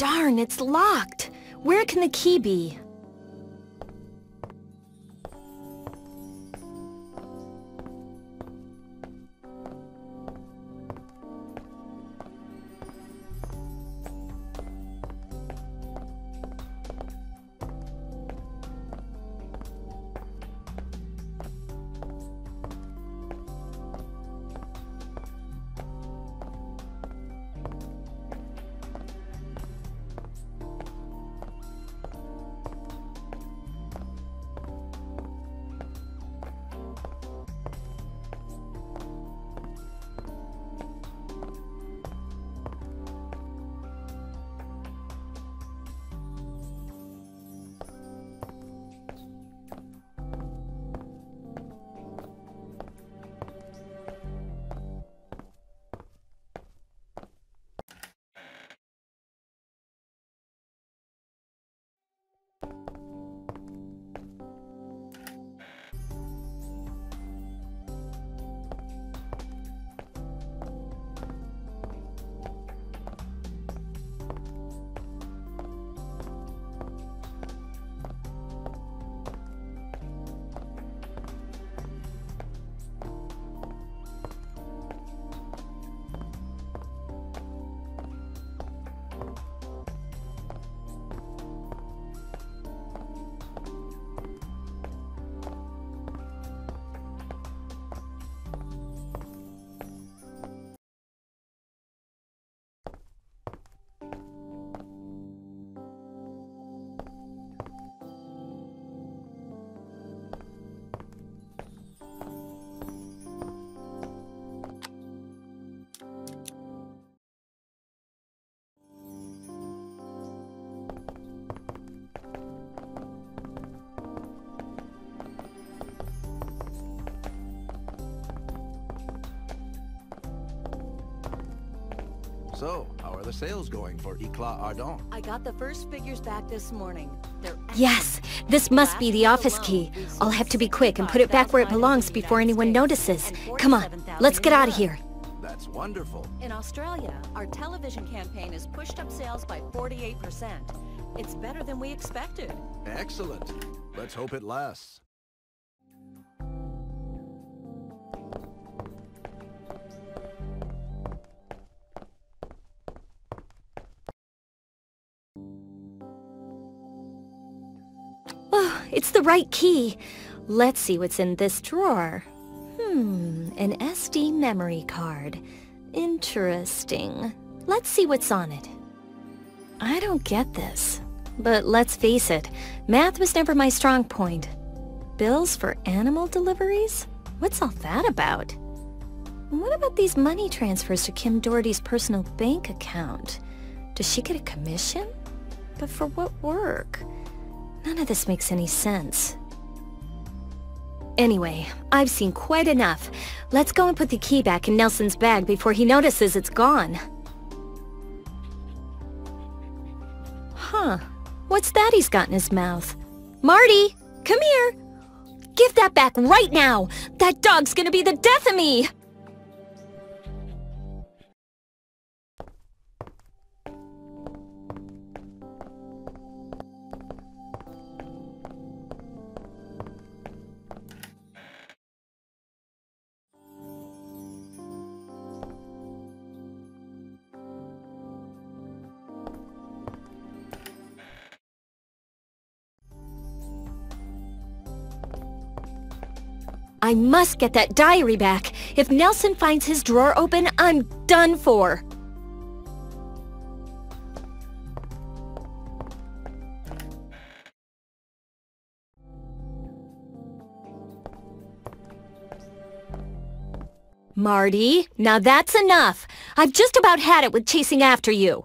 Darn, it's locked. Where can the key be? So, how are the sales going for Eclat Ardent? I got the first figures back this morning. Yes, this must be the office key. I'll have to be quick and put it back where it belongs before anyone notices. Come on, let's get out of here. That's wonderful. In Australia, our television campaign has pushed up sales by 48%. It's better than we expected. Excellent. Let's hope it lasts. Oh, it's the right key. Let's see what's in this drawer. An SD memory card. Interesting. Let's see what's on it. I don't get this. But let's face it, math was never my strong point. Bills for animal deliveries? What's all that about? And what about these money transfers to Kim Doherty's personal bank account? Does she get a commission? But for what work? None of this makes any sense. Anyway, I've seen quite enough. Let's go and put the key back in Nelson's bag before he notices it's gone. Huh. What's that he's got in his mouth? Marty, come here! Give that back right now! That dog's gonna be the death of me! I must get that diary back. If Nelson finds his drawer open, I'm done for. Marty, now that's enough. I've just about had it with chasing after you.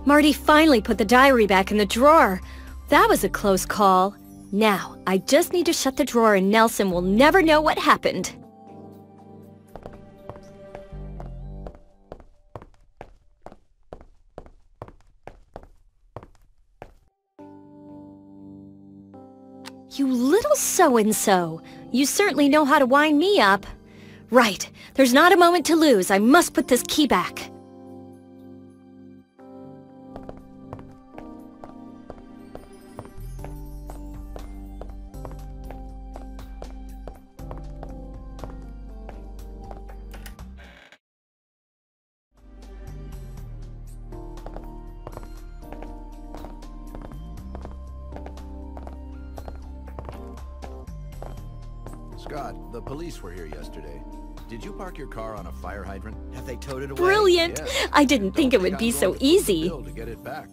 Marty finally put the diary back in the drawer. That was a close call. Now, I just need to shut the drawer and Nelson will never know what happened. You little so-and-so. You certainly know how to wind me up. Right. There's not a moment to lose. I must put this key back. Scott, the police were here yesterday. Did you park your car on a fire hydrant? Have they towed it away? Brilliant! Yes. I didn't think it would I'm be going so to foot the easy. bill to get it back.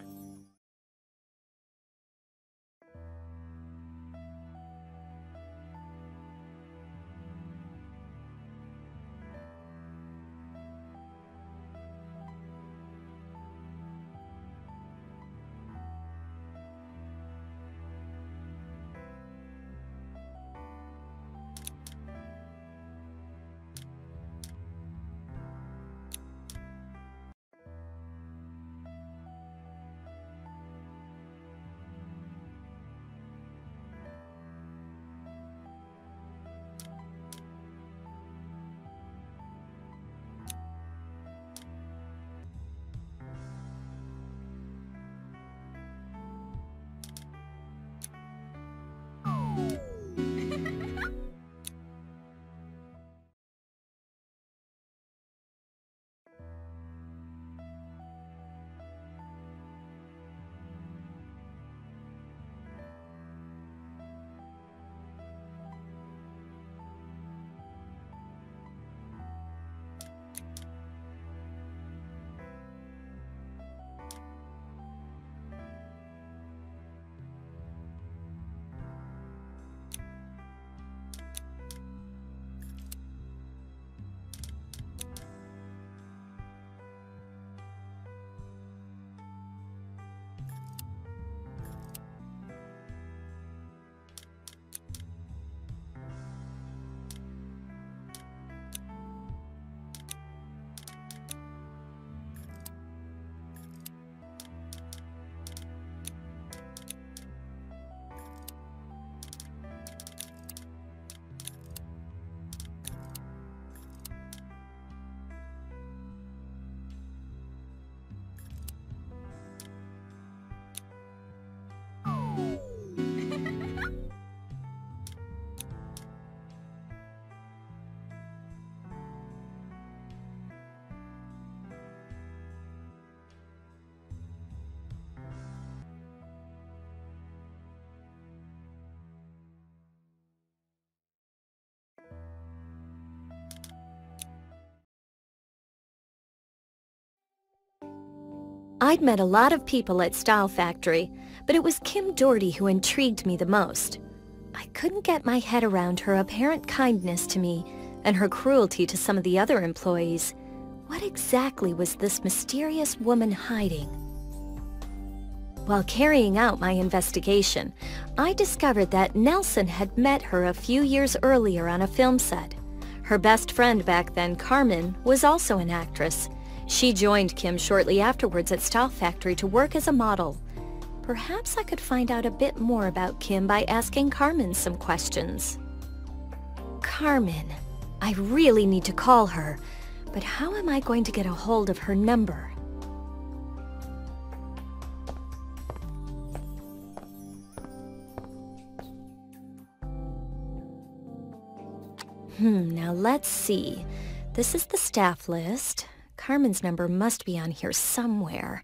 I'd met a lot of people at Style Factory, but it was Kim Doherty who intrigued me the most. I couldn't get my head around her apparent kindness to me and her cruelty to some of the other employees. What exactly was this mysterious woman hiding? While carrying out my investigation, I discovered that Nelson had met her a few years earlier on a film set. Her best friend back then, Carmen, was also an actress. She joined Kim shortly afterwards at Style Factory to work as a model. Perhaps I could find out a bit more about Kim by asking Carmen some questions. Carmen. I really need to call her, but how am I going to get a hold of her number? Now let's see. This is the staff list. Carmen's number must be on here somewhere.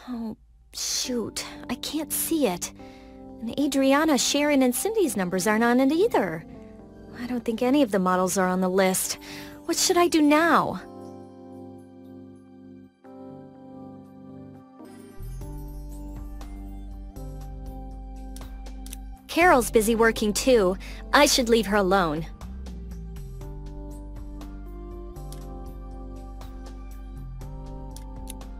Oh, shoot. I can't see it. And Adriana, Sharon, and Cindy's numbers aren't on it either. I don't think any of the models are on the list. What should I do now? Carol's busy working too. I should leave her alone.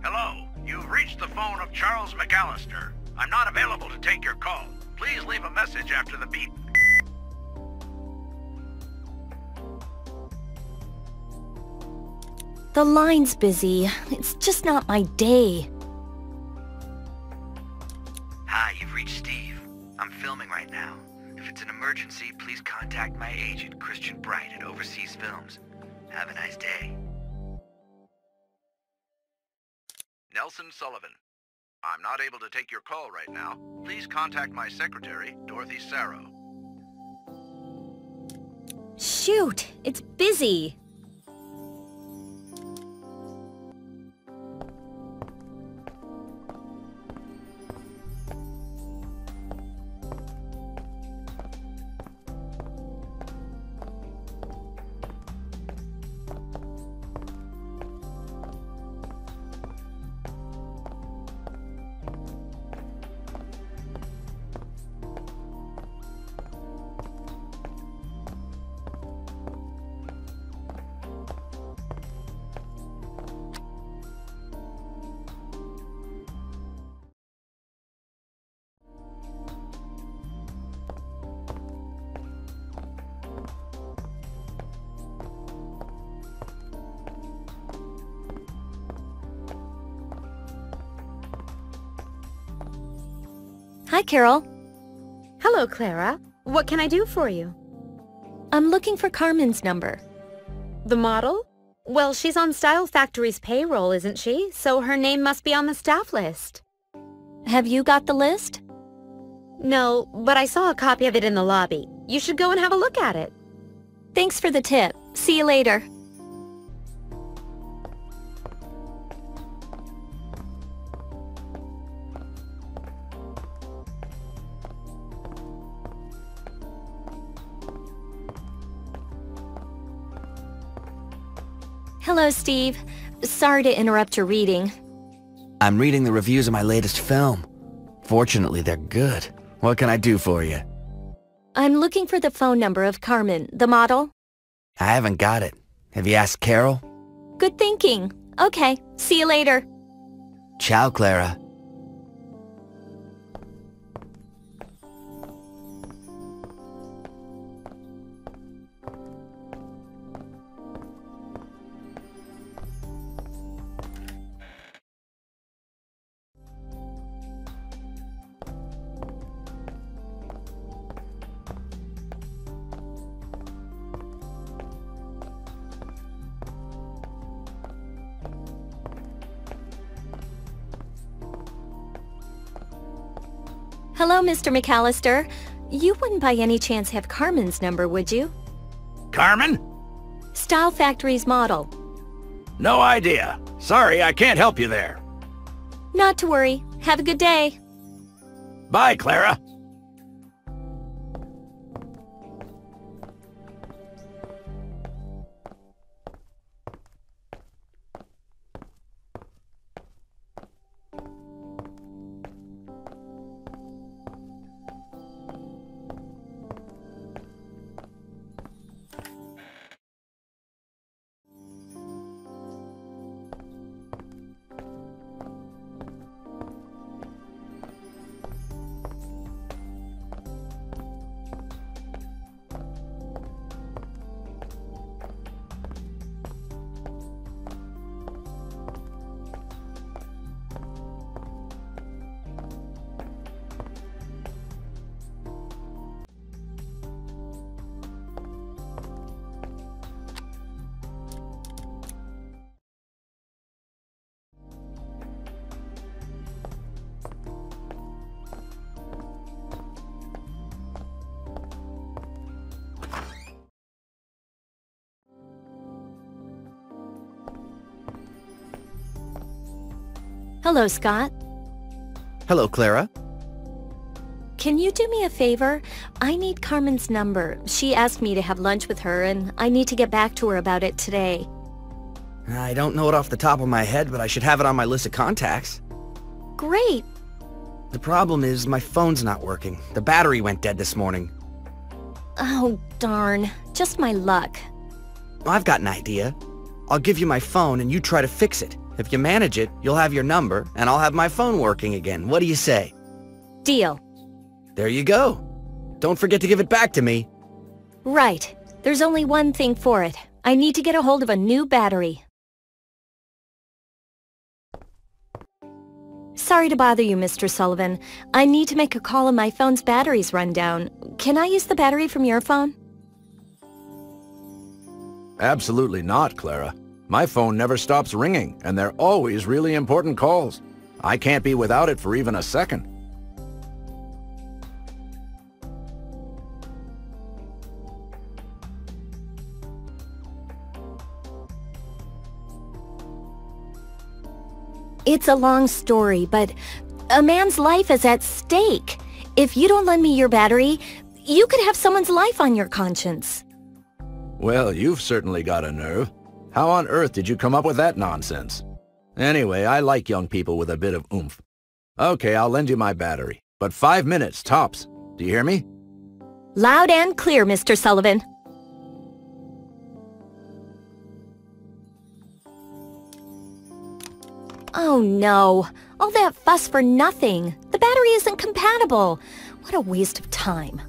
Hello, you've reached the phone of beat. The line's busy. It's just not my day. Hi, you've reached Steve. I'm filming right now. If it's an emergency, please contact my agent, Christian Bright at Overseas Films. Have a nice day. Nelson Sullivan. I'm not able to take your call right now. Please contact my secretary, Dorothy Sarrow. Shoot, it's busy. Hi, Carol. Hello, Clara. What can I do for you? I'm looking for Carmen's number. The model? Well, she's on Style Factory's payroll, isn't she? So her name must be on the staff list. Have you got the list? No, but I saw a copy of it in the lobby. You should go and have a look at it. Thanks for the tip. See you later. Hello, Steve. Sorry to interrupt your reading. I'm reading the reviews of my latest film. Fortunately, they're good. What can I do for you? I'm looking for the phone number of Carmen, the model. I haven't got it. Have you asked Carol? Good thinking. Okay, see you later. Ciao, Clara. Hello, Mr. McAllister. You wouldn't by any chance have Carmen's number, would you? Carmen? Style Factory's model. No idea. Sorry, I can't help you there. Not to worry. Have a good day. Bye, Clara. Hello, Scott. Hello, Clara. Can you do me a favor? I need Carmen's number. She asked me to have lunch with her, and I need to get back to her about it today. I don't know it off the top of my head, but I should have it on my list of contacts. Great. The problem is my phone's not working. The battery went dead this morning. Oh, darn. Just my luck. I've got an idea. I'll give you my phone and you try to fix it. If you manage it, you'll have your number, and I'll have my phone working again. What do you say? Deal. There you go. don't forget to give it back to me. Right. There's only one thing for it. I need to get a hold of a new battery. Sorry to bother you, Mr. Sullivan. I need to make a call and my phone's battery's run down. Can I use the battery from your phone? Absolutely not, Clara. My phone never stops ringing, and they're always really important calls. I can't be without it for even a second. It's a long story, but a man's life is at stake. If you don't lend me your battery, you could have someone's life on your conscience. Well, you've certainly got a nerve. How on earth did you come up with that nonsense? Anyway, I like young people with a bit of oomph. Okay, I'll lend you my battery, but 5 minutes, tops. Do you hear me? Loud and clear, Mr. Sullivan. Oh no, all that fuss for nothing. The battery isn't compatible. What a waste of time.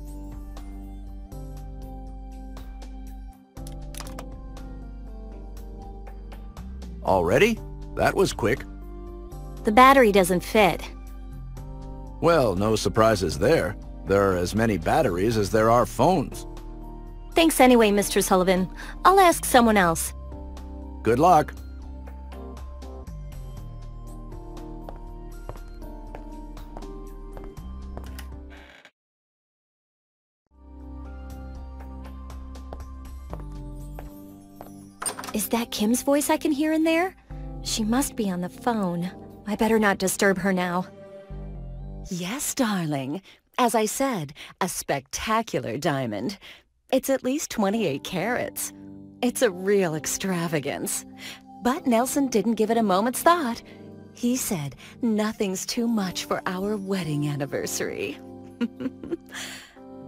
Already? That was quick. The battery doesn't fit. Well, no surprises there. There are as many batteries as there are phones. Thanks anyway, Mr. Sullivan. I'll ask someone else. Good luck. Is that Kim's voice I can hear in there? She must be on the phone. I better not disturb her now. Yes, darling. As I said, a spectacular diamond. It's at least 28 carats. It's a real extravagance. But Nelson didn't give it a moment's thought. He said, nothing's too much for our wedding anniversary.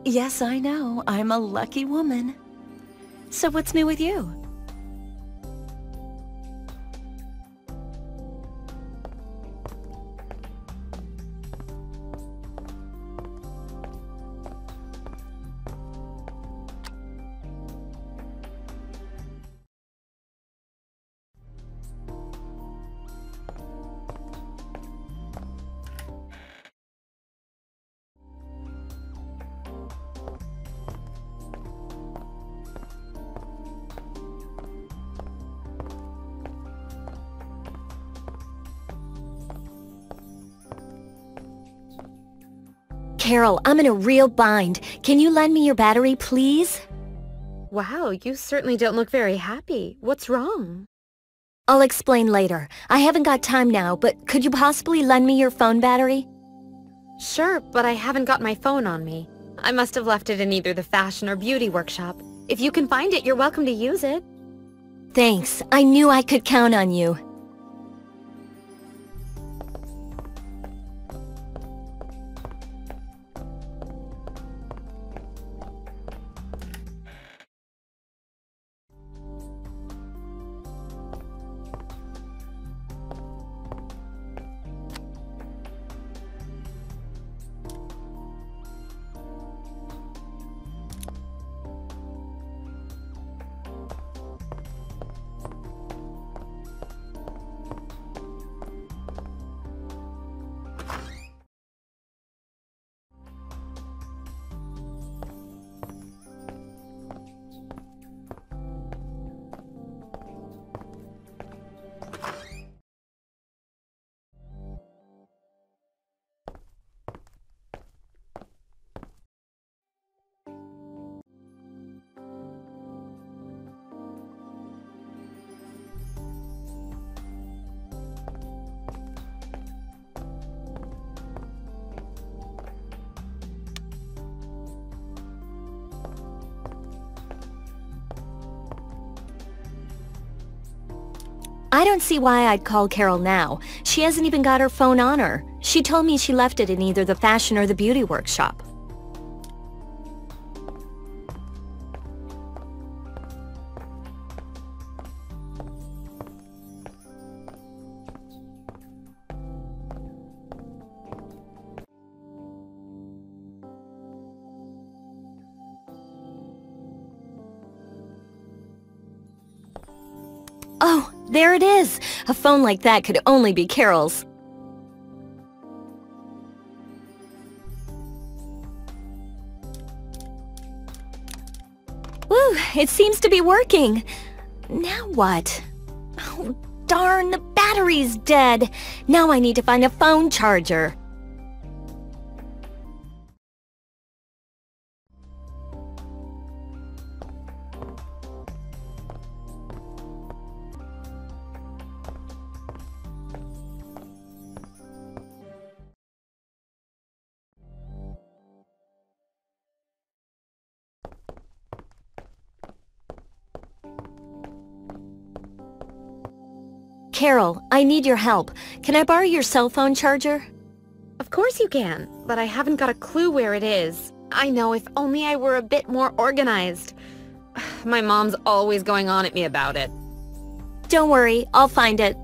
Yes, I know. I'm a lucky woman. So what's new with you? Carol, I'm in a real bind. Can you lend me your battery, please? Wow, you certainly don't look very happy. What's wrong? I'll explain later. I haven't got time now, but could you possibly lend me your phone battery? Sure, but I haven't got my phone on me. I must have left it in either the fashion or beauty workshop. If you can find it, you're welcome to use it. Thanks. I knew I could count on you. I don't see why I'd call Carol now. She hasn't even got her phone on her. She told me she left it in either the fashion or the beauty workshop. Oh, there it is. A phone like that could only be Carol's. Woo, it seems to be working. Now what? Oh, darn, the battery's dead. Now I need to find a phone charger. Carol, I need your help. Can I borrow your cell phone charger? Of course you can, but I haven't got a clue where it is. I know, if only I were a bit more organized. My mom's always going on at me about it. Don't worry, I'll find it.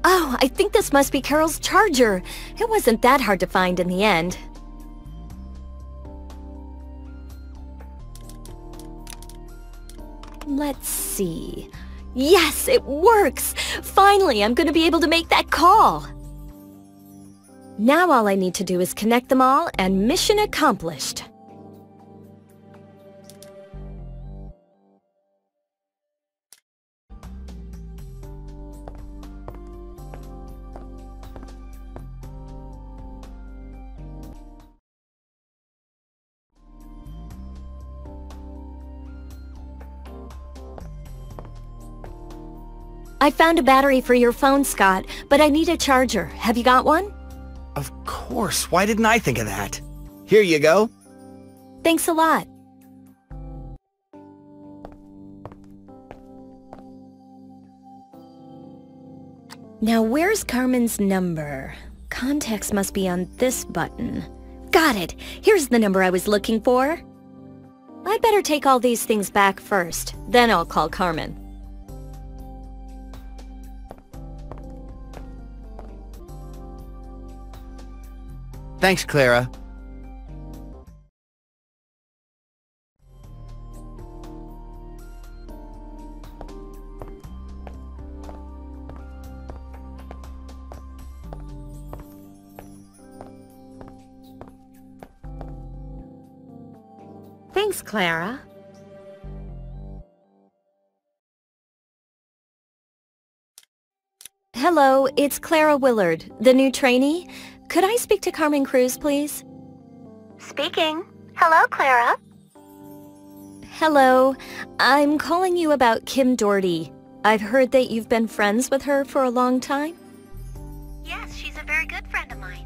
Oh, I think this must be Carol's charger. It wasn't that hard to find in the end. Let's see. Yes, it works! Finally, I'm going to be able to make that call. Now all I need to do is connect them all, and mission accomplished. I found a battery for your phone, Scott, but I need a charger. Have you got one? Of course. Why didn't I think of that? Here you go. Thanks a lot. Now where's Carmen's number? Contacts must be on this button. Got it! Here's the number I was looking for. I'd better take all these things back first. Then I'll call Carmen. Thanks, Clara. Thanks, Clara. Hello, it's Clara Willard, the new trainee. Could I speak to Carmen Cruz, please? Speaking. Hello, Clara. Hello. I'm calling you about Kim Doherty. I've heard that you've been friends with her for a long time. Yes, she's a very good friend of mine.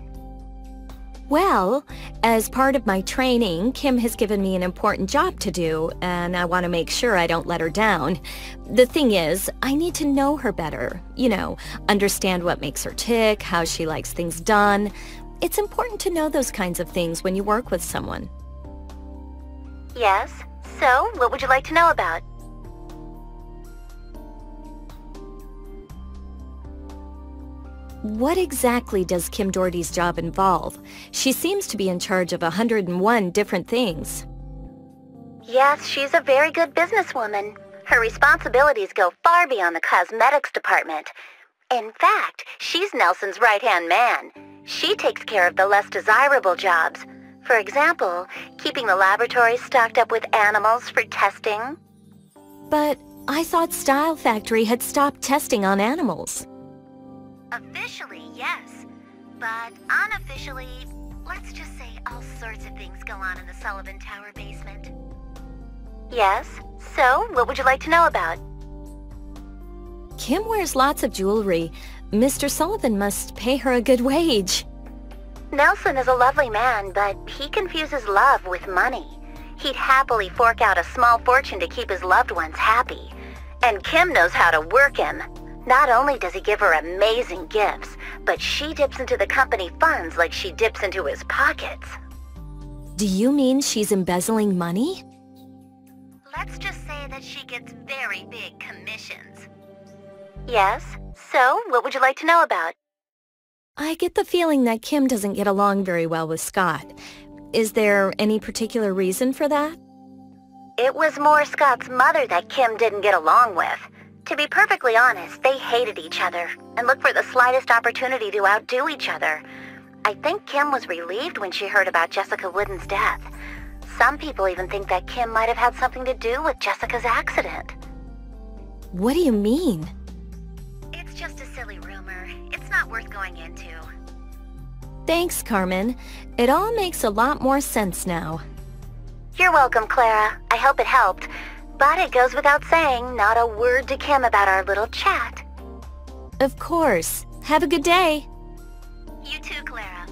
Well, as part of my training, Kim has given me an important job to do, and I want to make sure I don't let her down. The thing is, I need to know her better. You know, understand what makes her tick, how she likes things done. It's important to know those kinds of things when you work with someone. Yes? So, what would you like to know about? What exactly does Kim Doherty's job involve? She seems to be in charge of 101 different things. Yes, she's a very good businesswoman. Her responsibilities go far beyond the cosmetics department. In fact, she's Nelson's right-hand man. She takes care of the less desirable jobs. For example, keeping the laboratory stocked up with animals for testing. But I thought Style Factory had stopped testing on animals. Officially, yes. But unofficially, let's just say all sorts of things go on in the Sullivan Tower basement. Yes? So, what would you like to know about? Kim wears lots of jewelry. Mr. Sullivan must pay her a good wage. Nelson is a lovely man, but he confuses love with money. He'd happily fork out a small fortune to keep his loved ones happy. And Kim knows how to work him. Not only does he give her amazing gifts, but she dips into the company funds like she dips into his pockets. Do you mean she's embezzling money? Let's just say that she gets very big commissions. Yes? So, what would you like to know about? I get the feeling that Kim doesn't get along very well with Scott. Is there any particular reason for that? It was more Scott's mother that Kim didn't get along with. To be perfectly honest, they hated each other and looked for the slightest opportunity to outdo each other. I think Kim was relieved when she heard about Jessica Wooden's death. Some people even think that Kim might have had something to do with Jessica's accident. What do you mean? It's just a silly rumor. It's not worth going into. Thanks, Carmen. It all makes a lot more sense now. You're welcome, Clara. I hope it helped. But it goes without saying, not a word to Kim about our little chat. Of course. Have a good day. You too, Clara.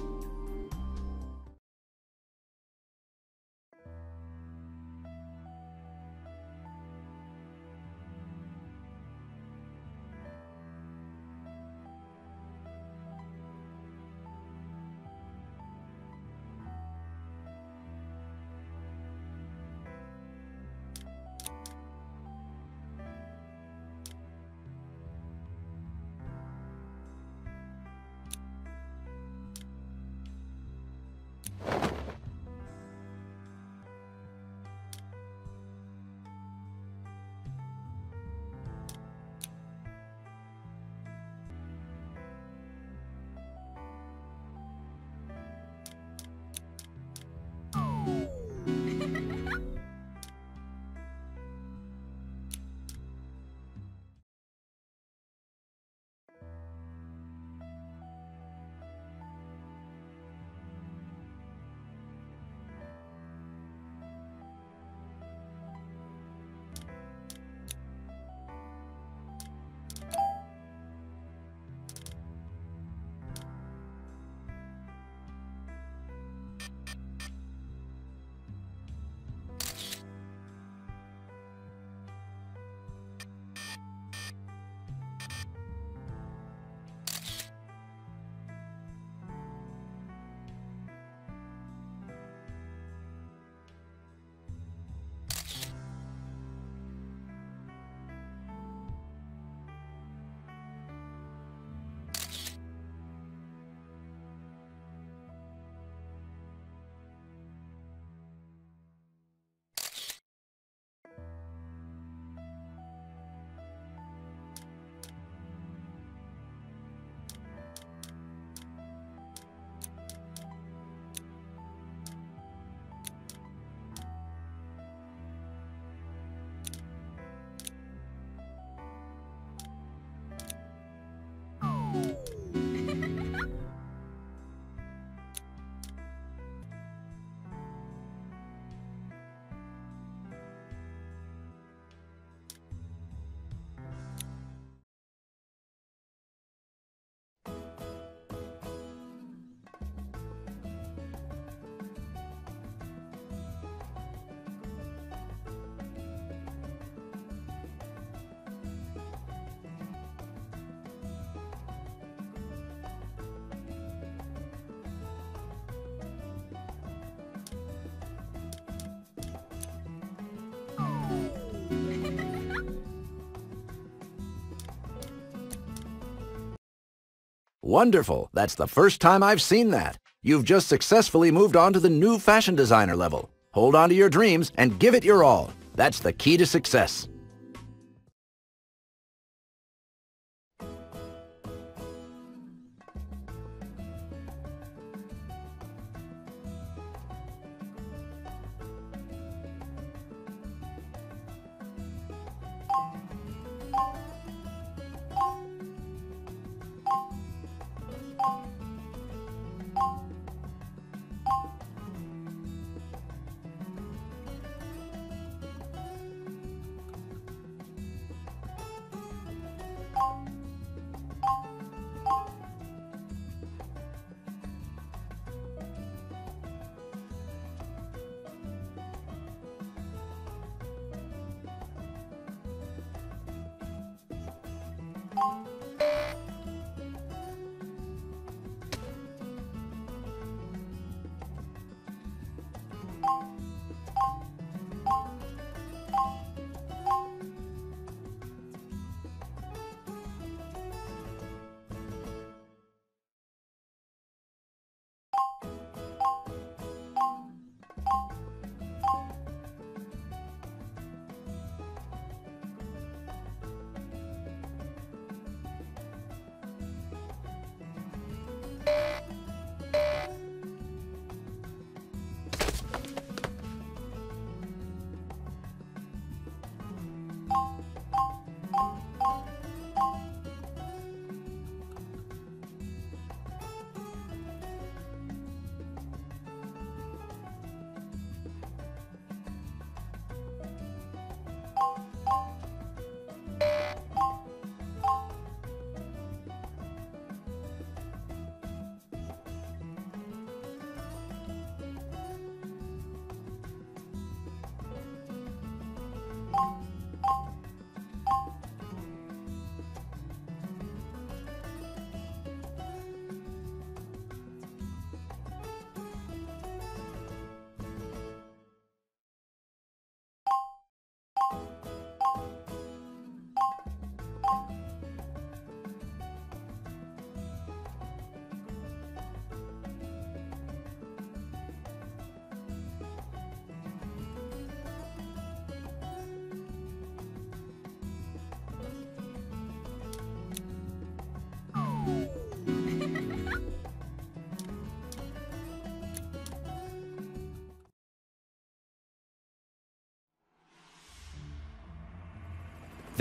Wonderful. That's the first time I've seen that. You've just successfully moved on to the new fashion designer level. Hold on to your dreams and give it your all. That's the key to success.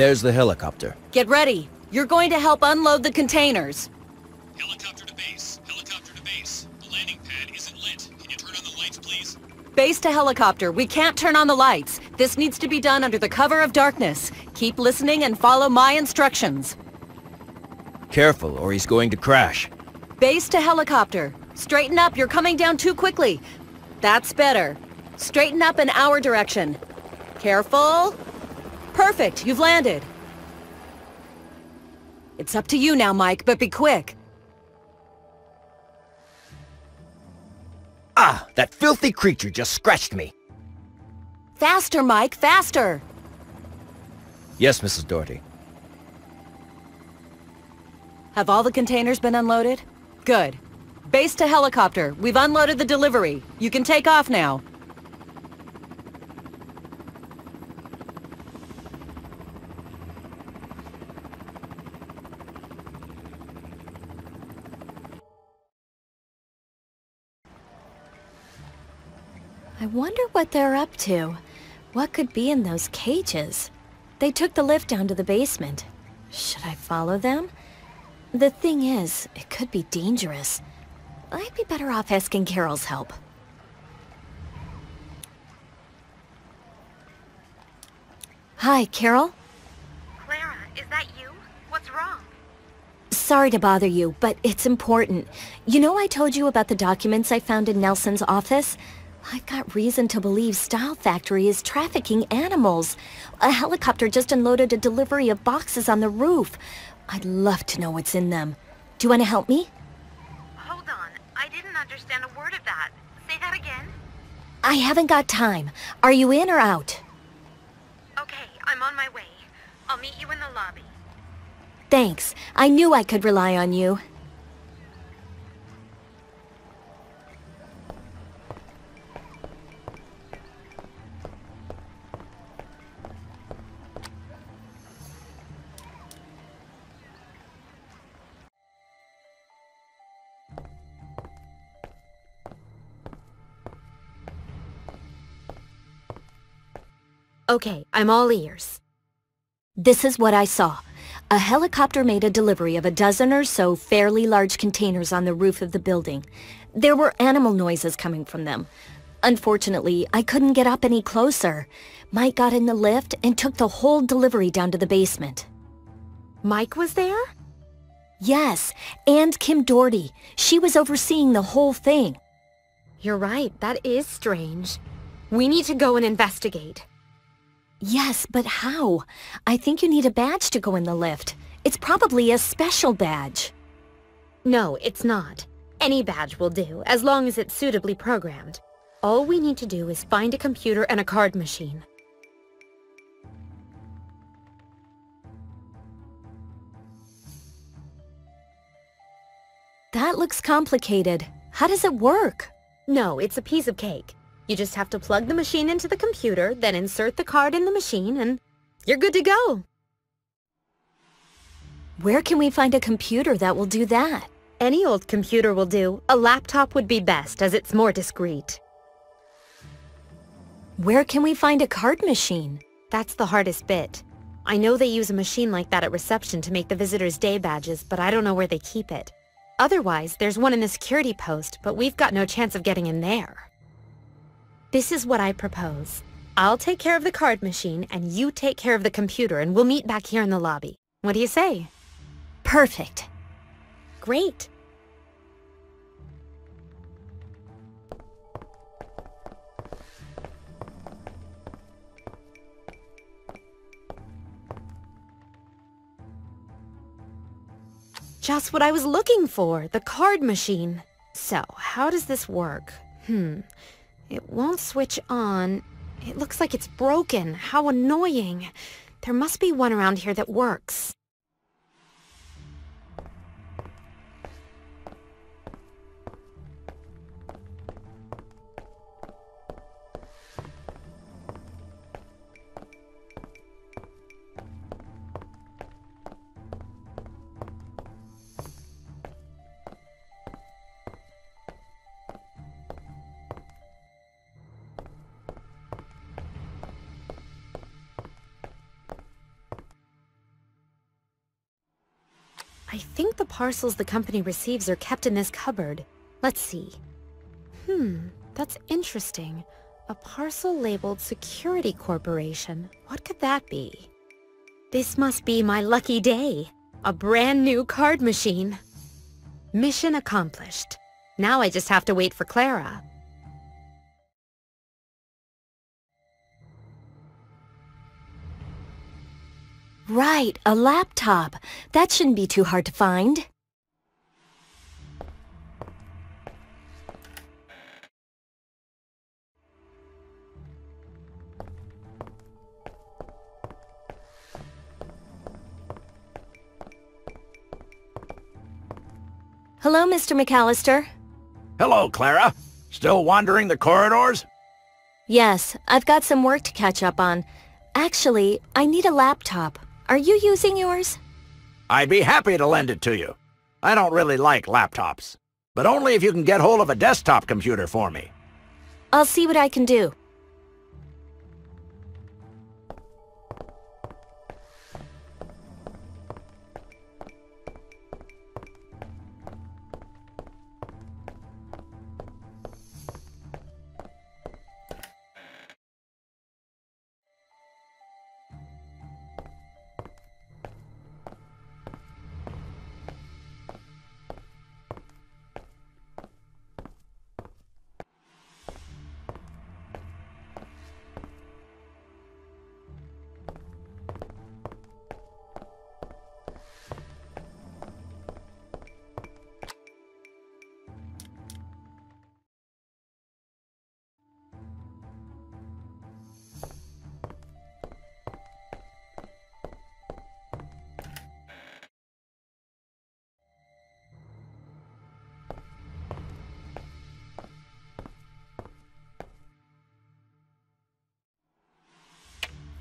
There's the helicopter. Get ready. You're going to help unload the containers. Helicopter to base. Helicopter to base. The landing pad isn't lit. Can you turn on the lights, please? Base to helicopter. We can't turn on the lights. This needs to be done under the cover of darkness. Keep listening and follow my instructions. Careful, or he's going to crash. Base to helicopter. Straighten up. You're coming down too quickly. That's better. Straighten up in our direction. Careful. Perfect. You've landed. It's up to you now, Mike, but be quick. Ah, that filthy creature just scratched me. Faster, Mike, faster! Yes, Mrs. Doherty. Have all the containers been unloaded? Good. Base to helicopter. We've unloaded the delivery. You can take off now. I wonder what they're up to. What could be in those cages? They took the lift down to the basement. Should I follow them? The thing is, it could be dangerous. I'd be better off asking Carol's help. Hi, Carol? Clara, is that you? What's wrong? Sorry to bother you, but it's important. You know I told you about the documents I found in Nelson's office? I've got reason to believe Style Factory is trafficking animals. A helicopter just unloaded a delivery of boxes on the roof. I'd love to know what's in them. Do you want to help me? Hold on. I didn't understand a word of that. Say that again. I haven't got time. Are you in or out? Okay, I'm on my way. I'll meet you in the lobby. Thanks. I knew I could rely on you. Okay, I'm all ears. This is what I saw. A helicopter made a delivery of a dozen or so fairly large containers on the roof of the building. There were animal noises coming from them. Unfortunately, I couldn't get up any closer. Mike got in the lift and took the whole delivery down to the basement. Mike was there? Yes, and Kim Doherty. She was overseeing the whole thing. You're right, that is strange. We need to go and investigate. Yes, but how? I think you need a badge to go in the lift. It's probably a special badge. No, it's not. Any badge will do, as long as it's suitably programmed. All we need to do is find a computer and a card machine. That looks complicated. How does it work? No, it's a piece of cake. You just have to plug the machine into the computer, then insert the card in the machine, and you're good to go. Where can we find a computer that will do that? Any old computer will do. A laptop would be best, as it's more discreet. Where can we find a card machine? That's the hardest bit. I know they use a machine like that at reception to make the visitors' day badges, but I don't know where they keep it. Otherwise, there's one in the security post, but we've got no chance of getting in there. This is what I propose. I'll take care of the card machine, and you take care of the computer, and we'll meet back here in the lobby. What do you say? Perfect. Great. just what I was looking for, the card machine. So, how does this work? It won't switch on. It looks like it's broken. How annoying. There must be one around here that works. I think the parcels the company receives are kept in this cupboard. Let's see. That's interesting. A parcel labeled Security Corporation. What could that be? This must be my lucky day. A brand new card machine. Mission accomplished. Now I just have to wait for Clara. Right, a laptop. That shouldn't be too hard to find. Hello, Mr. McAllister. Hello, Clara. Still wandering the corridors? Yes, I've got some work to catch up on. Actually, I need a laptop. Are you using yours? I'd be happy to lend it to you. I don't really like laptops, but only if you can get hold of a desktop computer for me. I'll see what I can do.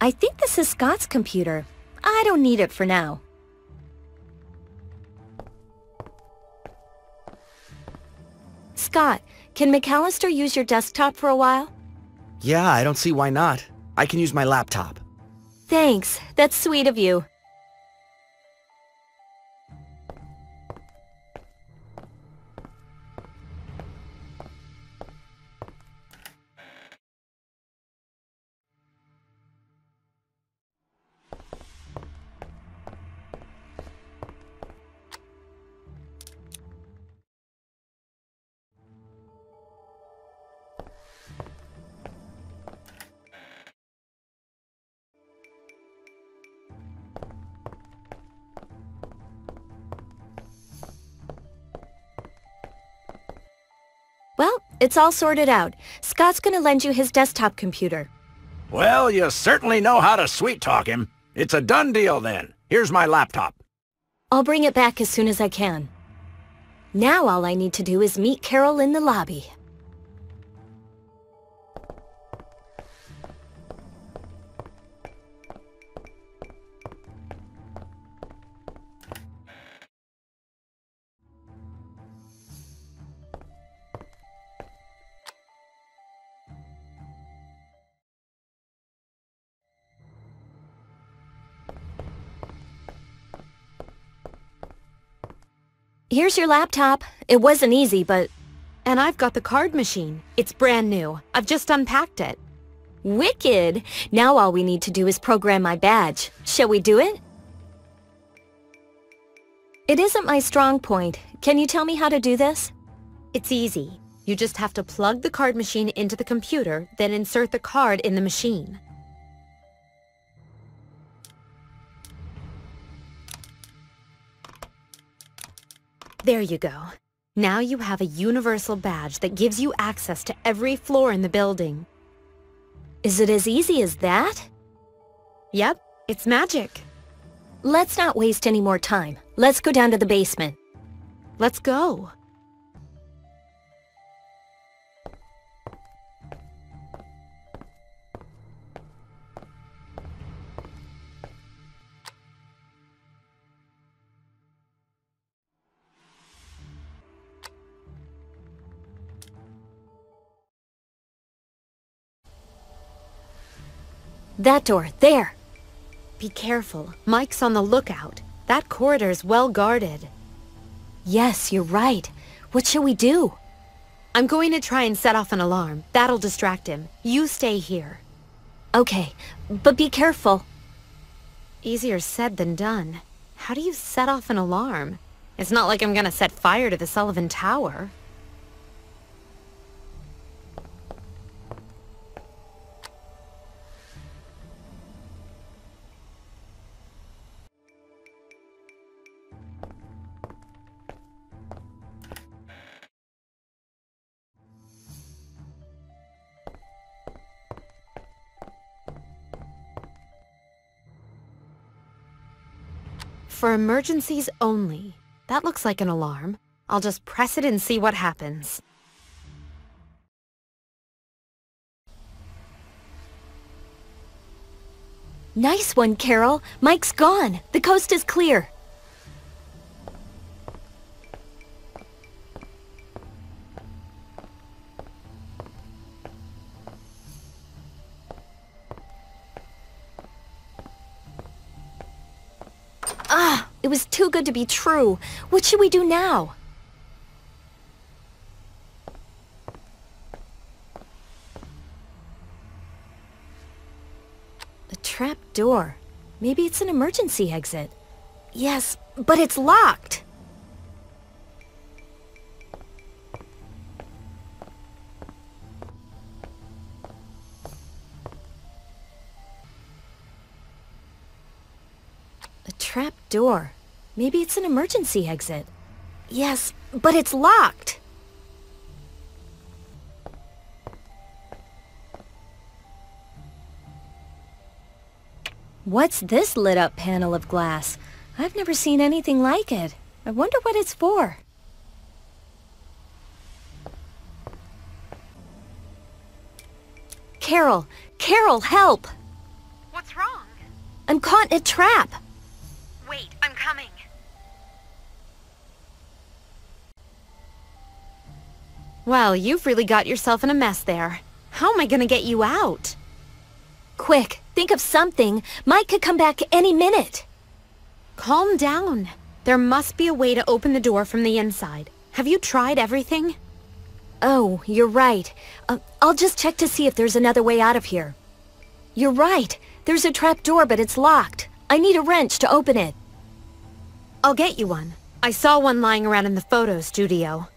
I think this is Scott's computer. I don't need it for now. Scott, can McAllister use your desktop for a while? Yeah, I don't see why not. I can use my laptop. Thanks. That's sweet of you. Well, it's all sorted out. Scott's gonna lend you his desktop computer. Well, you certainly know how to sweet-talk him. It's a done deal, then. Here's my laptop. I'll bring it back as soon as I can. Now all I need to do is meet Carol in the lobby. Here's your laptop. It wasn't easy, but... And I've got the card machine. It's brand new. I've just unpacked it. Wicked! Now all we need to do is program my badge. Shall we do it? It isn't my strong point. Can you tell me how to do this? It's easy. You just have to plug the card machine into the computer, then insert the card in the machine. There you go. Now you have a universal badge that gives you access to every floor in the building. Is it as easy as that? Yep, it's magic. Let's not waste any more time. Let's go down to the basement. Let's go. That door, there. Be careful. Mike's on the lookout. That corridor's well guarded. Yes, you're right. What shall we do? I'm going to try and set off an alarm. That'll distract him. You stay here. Okay, but be careful. Easier said than done. How do you set off an alarm? It's not like I'm gonna set fire to the Sullivan Tower. For emergencies only. That looks like an alarm. I'll just press it and see what happens. Nice one, Carol. Mike's gone. The coast is clear. Ah, it was too good to be true. What should we do now? A trap door. Maybe it's an emergency exit. Yes, but it's locked. Trap door. Maybe it's an emergency exit. Yes, but it's locked. What's this lit-up panel of glass? I've never seen anything like it. I wonder what it's for. Carol! Carol, help! What's wrong? I'm caught in a trap! Wait, I'm coming. Well, you've really got yourself in a mess there. How am I gonna get you out? Quick, think of something. Mike could come back any minute. Calm down. There must be a way to open the door from the inside. Have you tried everything? Oh, you're right. I'll just check to see if there's another way out of here. You're right. There's a trap door, but it's locked. I need a wrench to open it. I'll get you one. I saw one lying around in the photo studio.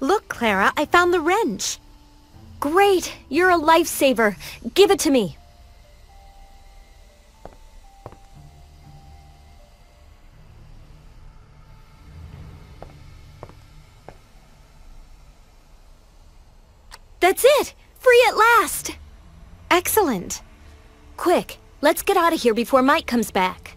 Look, Clara, I found the wrench. Great! You're a lifesaver. Give it to me. That's it! Free at last! Excellent. Quick, let's get out of here before Mike comes back.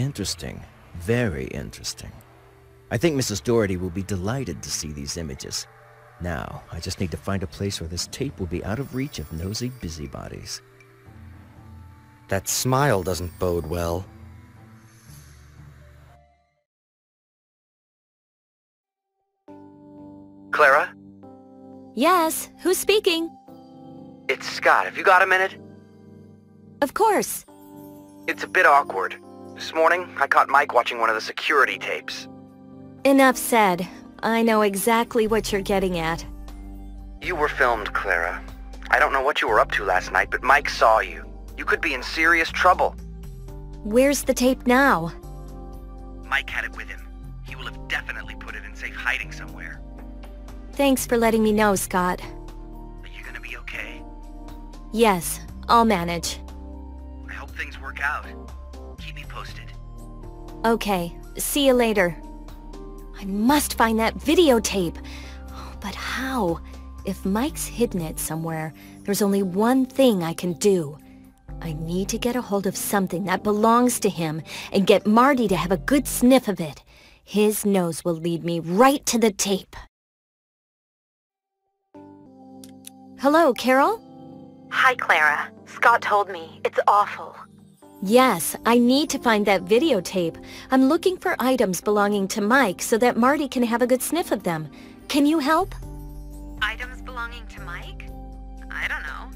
Interesting. Very interesting. I think Mrs. Doherty will be delighted to see these images. Now, I just need to find a place where this tape will be out of reach of nosy busybodies. That smile doesn't bode well. Clara? Yes, who's speaking? It's Scott. Have you got a minute? Of course. It's a bit awkward. This morning, I caught Mike watching one of the security tapes. Enough said. I know exactly what you're getting at. You were filmed, Clara. I don't know what you were up to last night, but Mike saw you. You could be in serious trouble. Where's the tape now? Mike had it with him. He will have definitely put it in safe hiding somewhere. Thanks for letting me know, Scott. Are you gonna be okay? Yes, I'll manage. I hope things work out. Keep me posted. Okay, see you later. I must find that videotape. But how? If Mike's hidden it somewhere, there's only one thing I can do. I need to get a hold of something that belongs to him and get Marty to have a good sniff of it. His nose will lead me right to the tape. Hello, Carol? Hi, Clara. Scott told me. It's awful. Yes, I need to find that videotape. I'm looking for items belonging to Mike so that Marty can have a good sniff of them. Can you help? Items belonging to Mike? I don't know.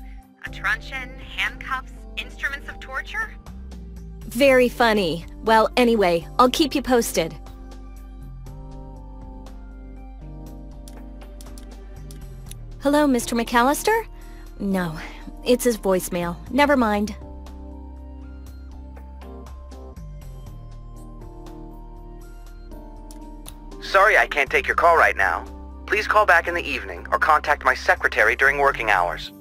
A truncheon, handcuffs, instruments of torture? Very funny. Well, anyway, I'll keep you posted. Hello, Mr. McAllister? No, it's his voicemail. Never mind. Sorry I can't take your call right now. Please call back in the evening or contact my secretary during working hours.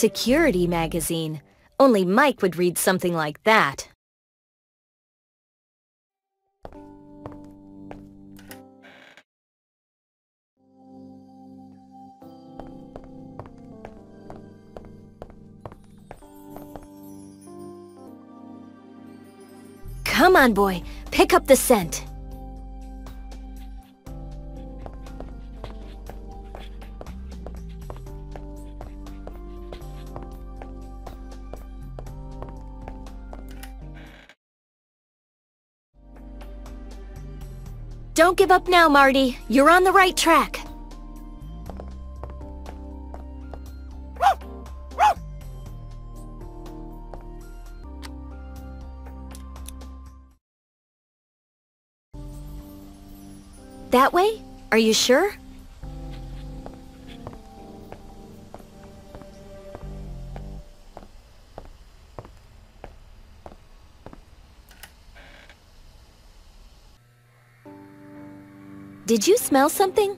Security magazine. Only Mike would read something like that. Come on, boy. Pick up the scent. Don't give up now, Marty. You're on the right track. That way? Are you sure? Did you smell something?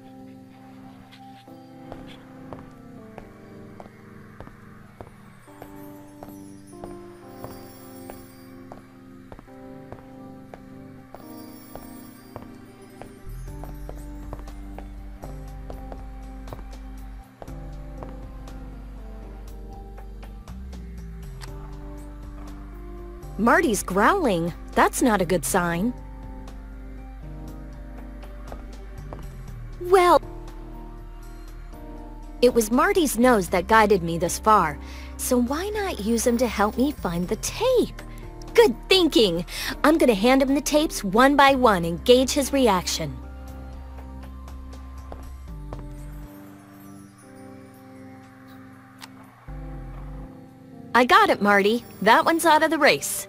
Marty's growling. That's not a good sign. Well, it was Marty's nose that guided me this far, so why not use him to help me find the tape? Good thinking. I'm gonna hand him the tapes one by one and gauge his reaction. I got it, Marty. That one's out of the race.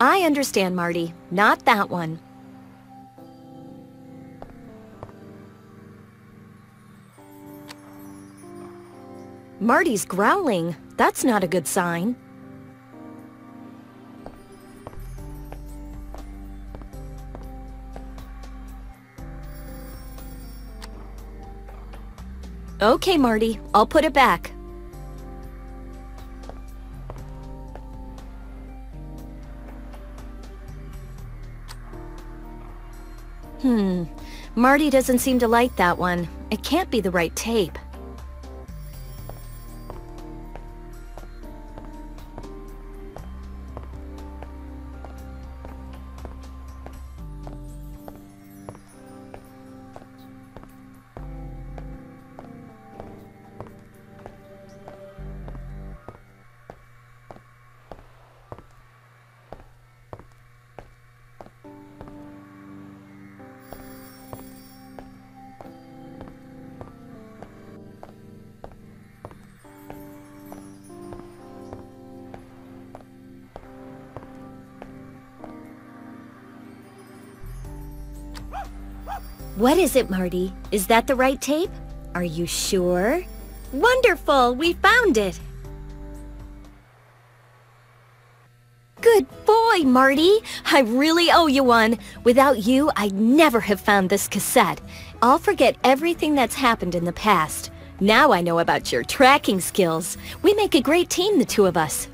I understand, Marty. Not that one. Marty's growling. That's not a good sign. Okay, Marty. I'll put it back. Marty doesn't seem to like that one. It can't be the right tape. What is it, Marty? Is that the right tape? Are you sure? Wonderful! We found it! Good boy, Marty! I really owe you one. Without you, I'd never have found this cassette. I'll forget everything that's happened in the past. Now I know about your tracking skills. We make a great team, the two of us.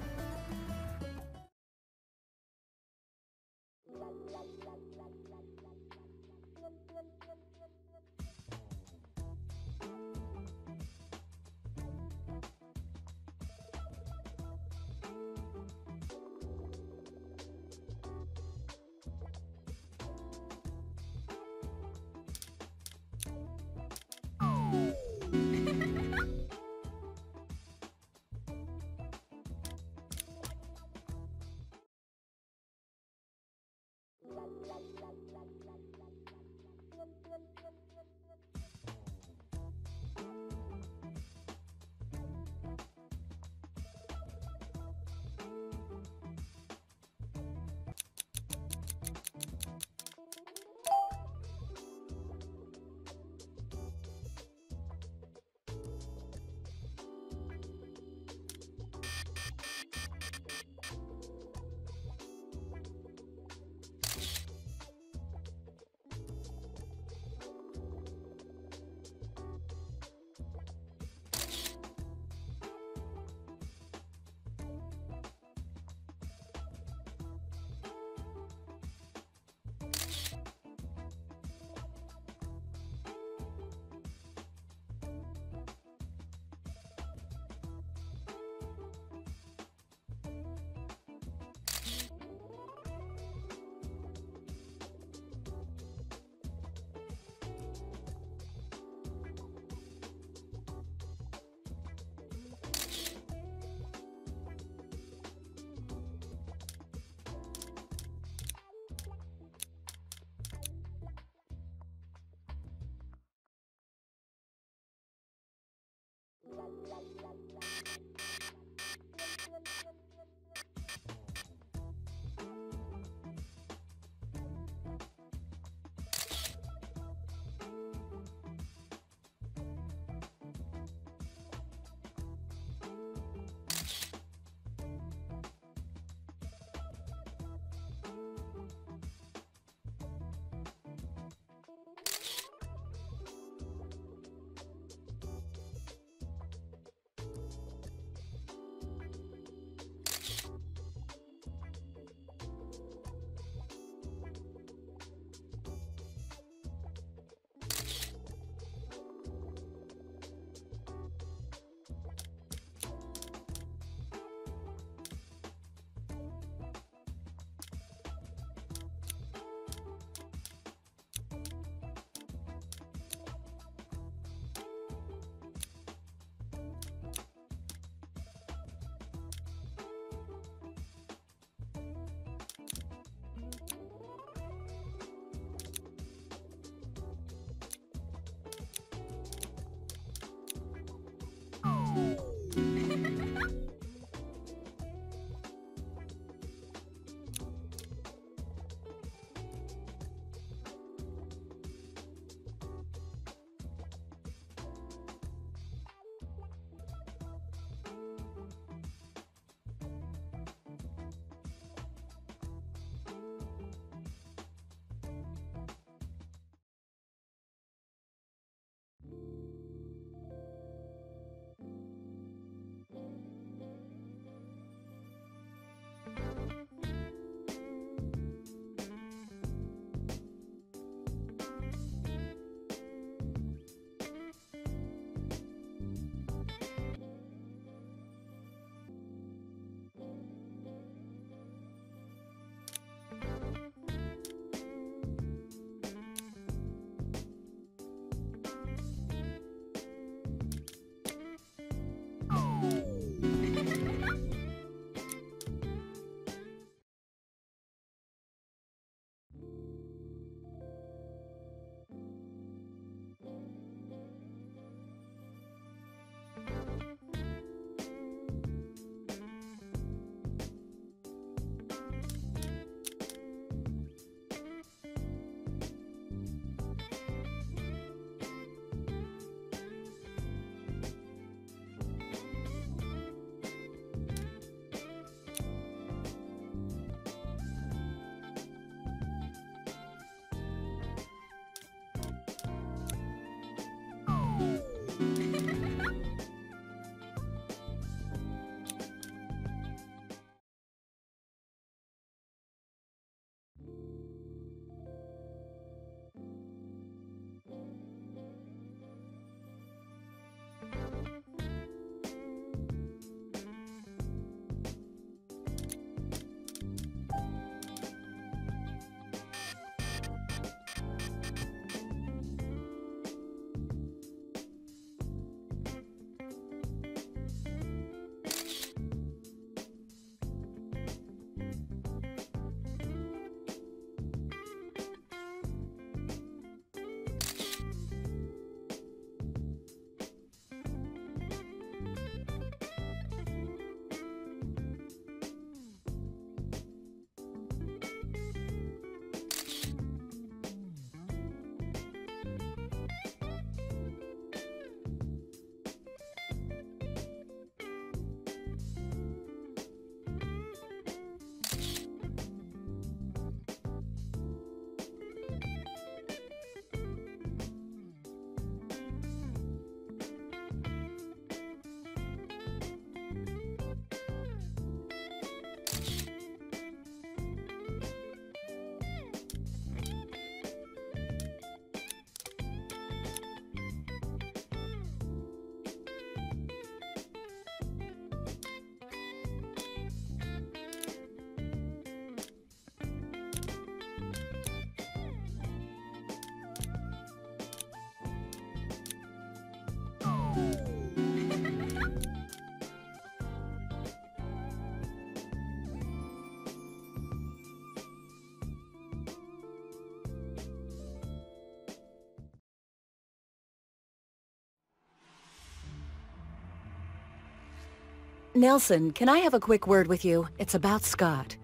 Nelson, can I have a quick word with you? It's about Scott.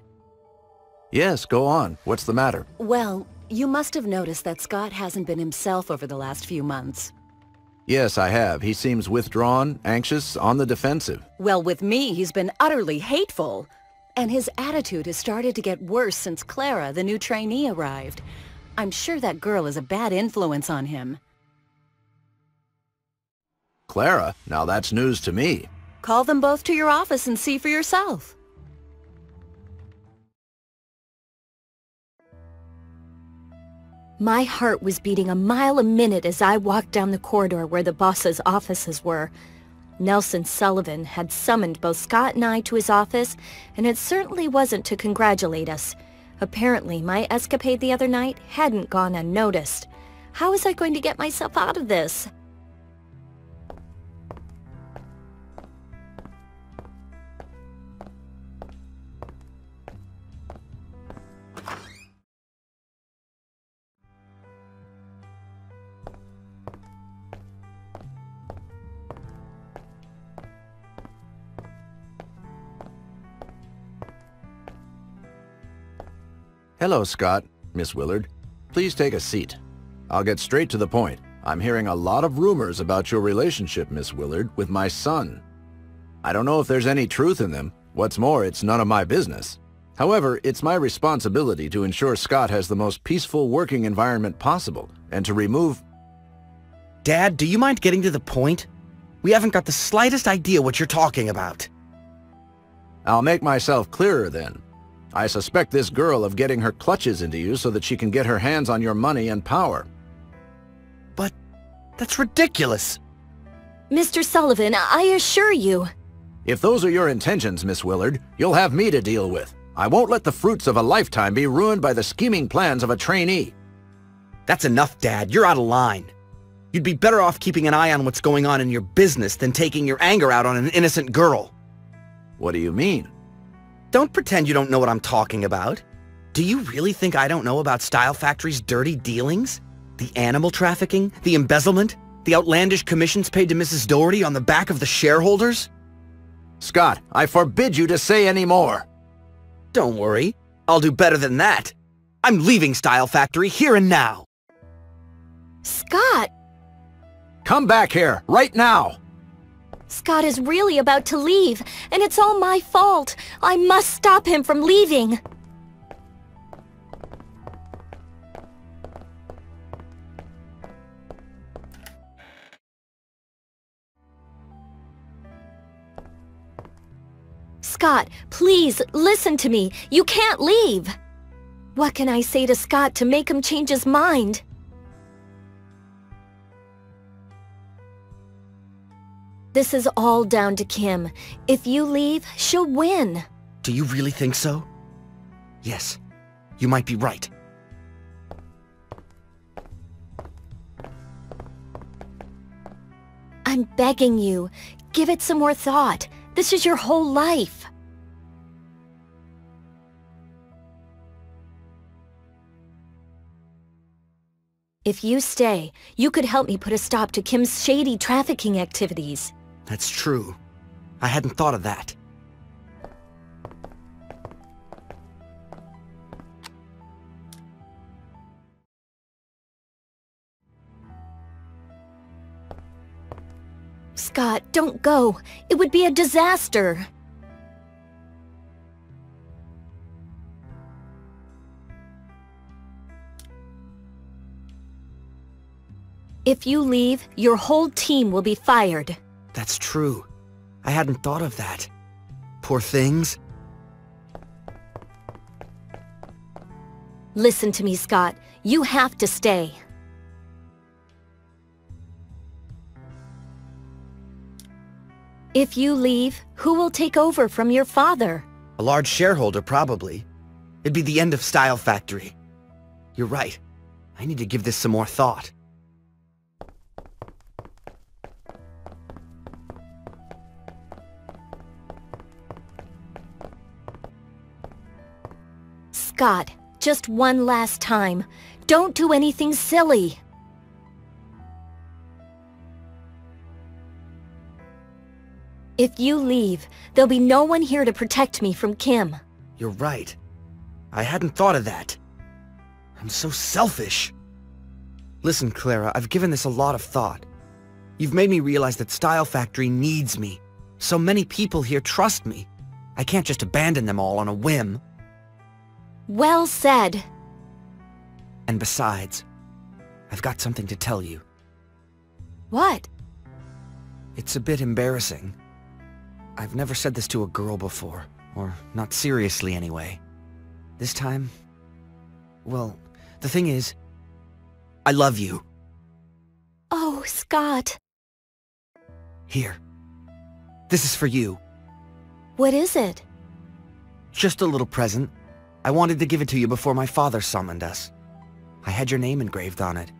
Yes, go on. What's the matter? Well, you must have noticed that Scott hasn't been himself over the last few months. Yes, I have. He seems withdrawn, anxious, on the defensive. Well, with me, he's been utterly hateful. And his attitude has started to get worse since Clara, the new trainee, arrived. I'm sure that girl is a bad influence on him. Clara? Now that's news to me. Call them both to your office and see for yourself. My heart was beating a mile a minute as I walked down the corridor where the boss's offices were. Nelson Sullivan had summoned both Scott and I to his office, and it certainly wasn't to congratulate us. Apparently, my escapade the other night hadn't gone unnoticed. How was I going to get myself out of this? Hello, Scott. Miss Willard. Please take a seat. I'll get straight to the point. I'm hearing a lot of rumors about your relationship, Miss Willard, with my son. I don't know if there's any truth in them. What's more, it's none of my business. However, it's my responsibility to ensure Scott has the most peaceful working environment possible, and to remove... Dad, do you mind getting to the point? We haven't got the slightest idea what you're talking about. I'll make myself clearer then. I suspect this girl of getting her clutches into you so that she can get her hands on your money and power. But that's ridiculous. Mr. Sullivan, I assure you... If those are your intentions, Miss Willard, you'll have me to deal with. I won't let the fruits of a lifetime be ruined by the scheming plans of a trainee. That's enough, Dad. You're out of line. You'd be better off keeping an eye on what's going on in your business than taking your anger out on an innocent girl. What do you mean? Don't pretend you don't know what I'm talking about. Do you really think I don't know about Style Factory's dirty dealings? The animal trafficking, the embezzlement, the outlandish commissions paid to Mrs. Doherty on the back of the shareholders? Scott, I forbid you to say any more. Don't worry. I'll do better than that. I'm leaving Style Factory here and now. Scott! Come back here, right now! Scott is really about to leave, and it's all my fault. I must stop him from leaving. Scott, please, listen to me. You can't leave. What can I say to Scott to make him change his mind? This is all down to Kim. If you leave, she'll win. Do you really think so? Yes, you might be right. I'm begging you, give it some more thought. This is your whole life. If you stay, you could help me put a stop to Kim's shady trafficking activities. That's true. I hadn't thought of that. Scott, don't go. It would be a disaster. If you leave, your whole team will be fired. That's true. I hadn't thought of that. Poor things. Listen to me, Scott. You have to stay. If you leave, who will take over from your father? A large shareholder, probably. It'd be the end of Style Factory. You're right. I need to give this some more thought. Scott, just one last time. Don't do anything silly. If you leave, there'll be no one here to protect me from Kim. You're right. I hadn't thought of that. I'm so selfish. Listen, Clara, I've given this a lot of thought. You've made me realize that Style Factory needs me. So many people here trust me. I can't just abandon them all on a whim. Well said. And besides, I've got something to tell you. What? It's a bit embarrassing. I've never said this to a girl before, or not seriously anyway. This time, well, the thing is, I love you. Oh, Scott. Here. This is for you. What is it? Just a little present. I wanted to give it to you before my father summoned us. I had your name engraved on it.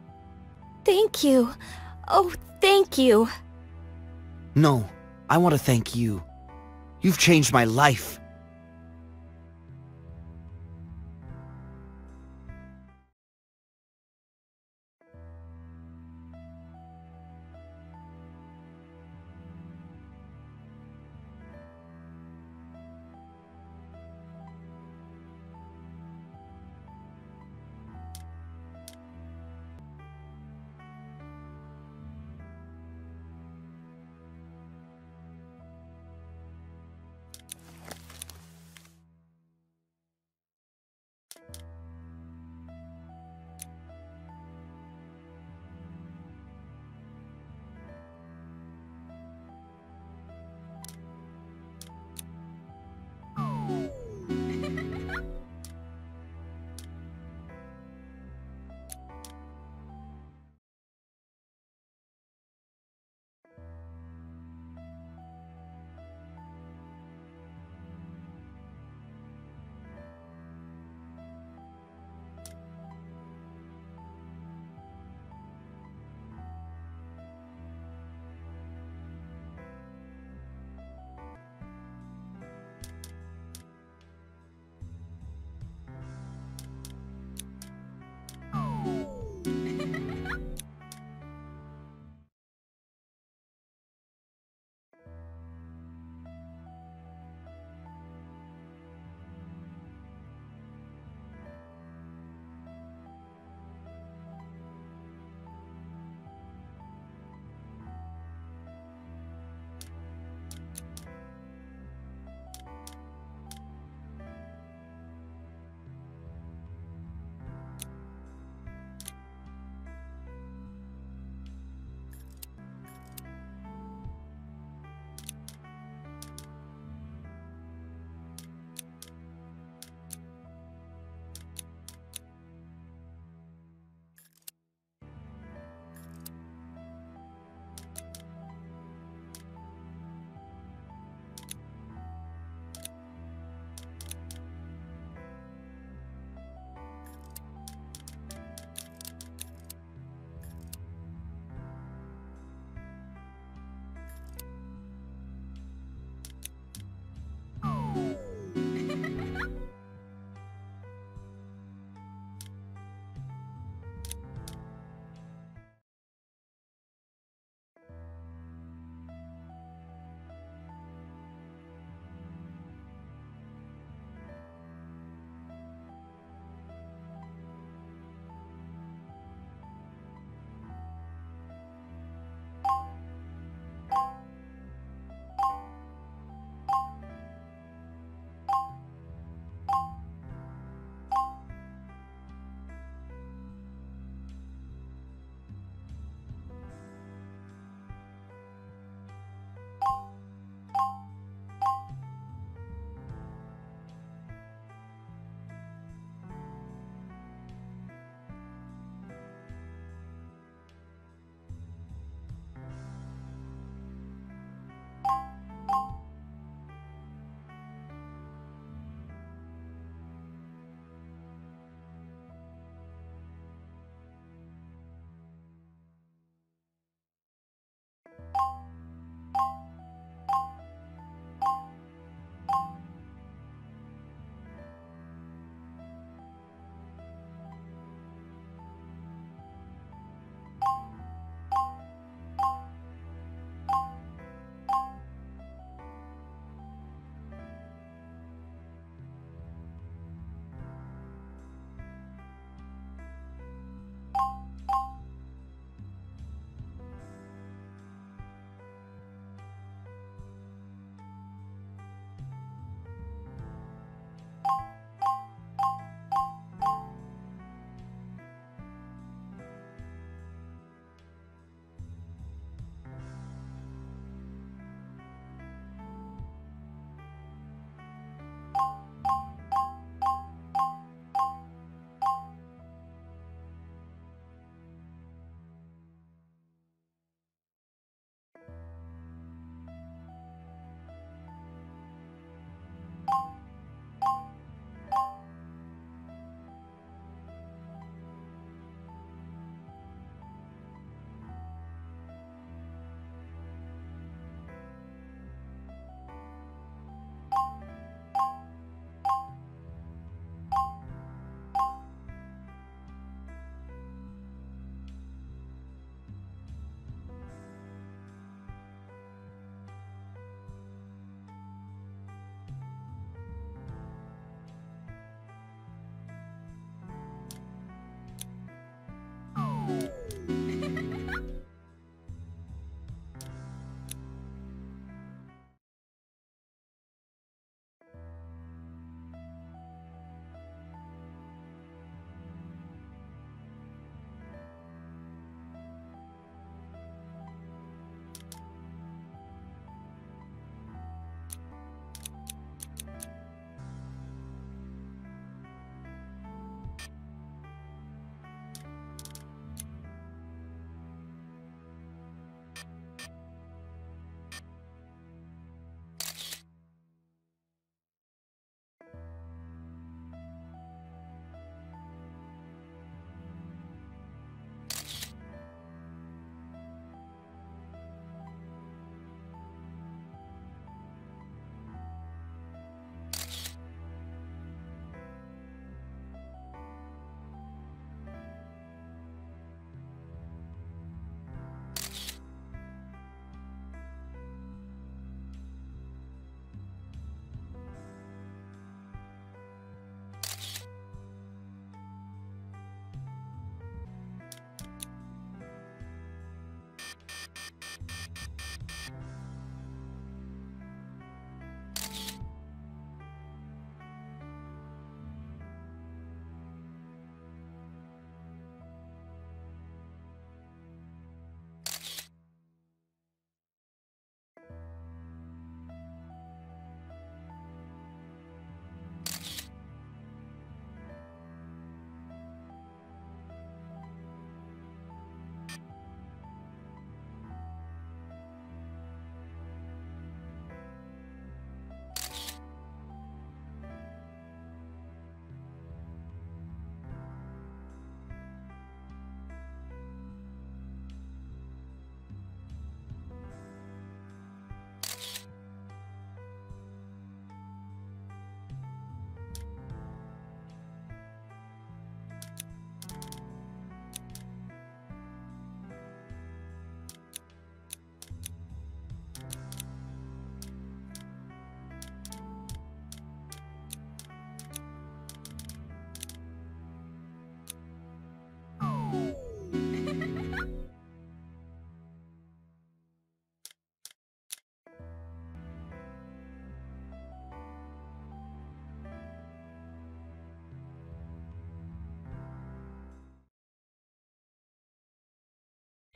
Thank you. Oh, thank you. No, I want to thank you. You've changed my life.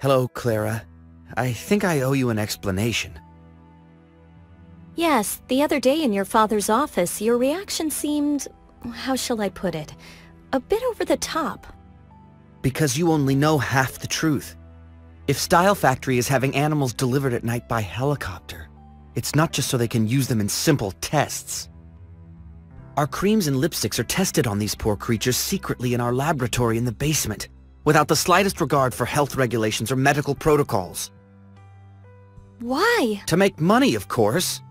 Hello, Clara. I think I owe you an explanation. Yes, the other day in your father's office, your reaction seemed, how shall I put it, a bit over the top. Because you only know half the truth. If Style Factory is having animals delivered at night by helicopter, it's not just so they can use them in simple tests. Our creams and lipsticks are tested on these poor creatures secretly in our laboratory in the basement, without the slightest regard for health regulations or medical protocols. Why? To make money, of course.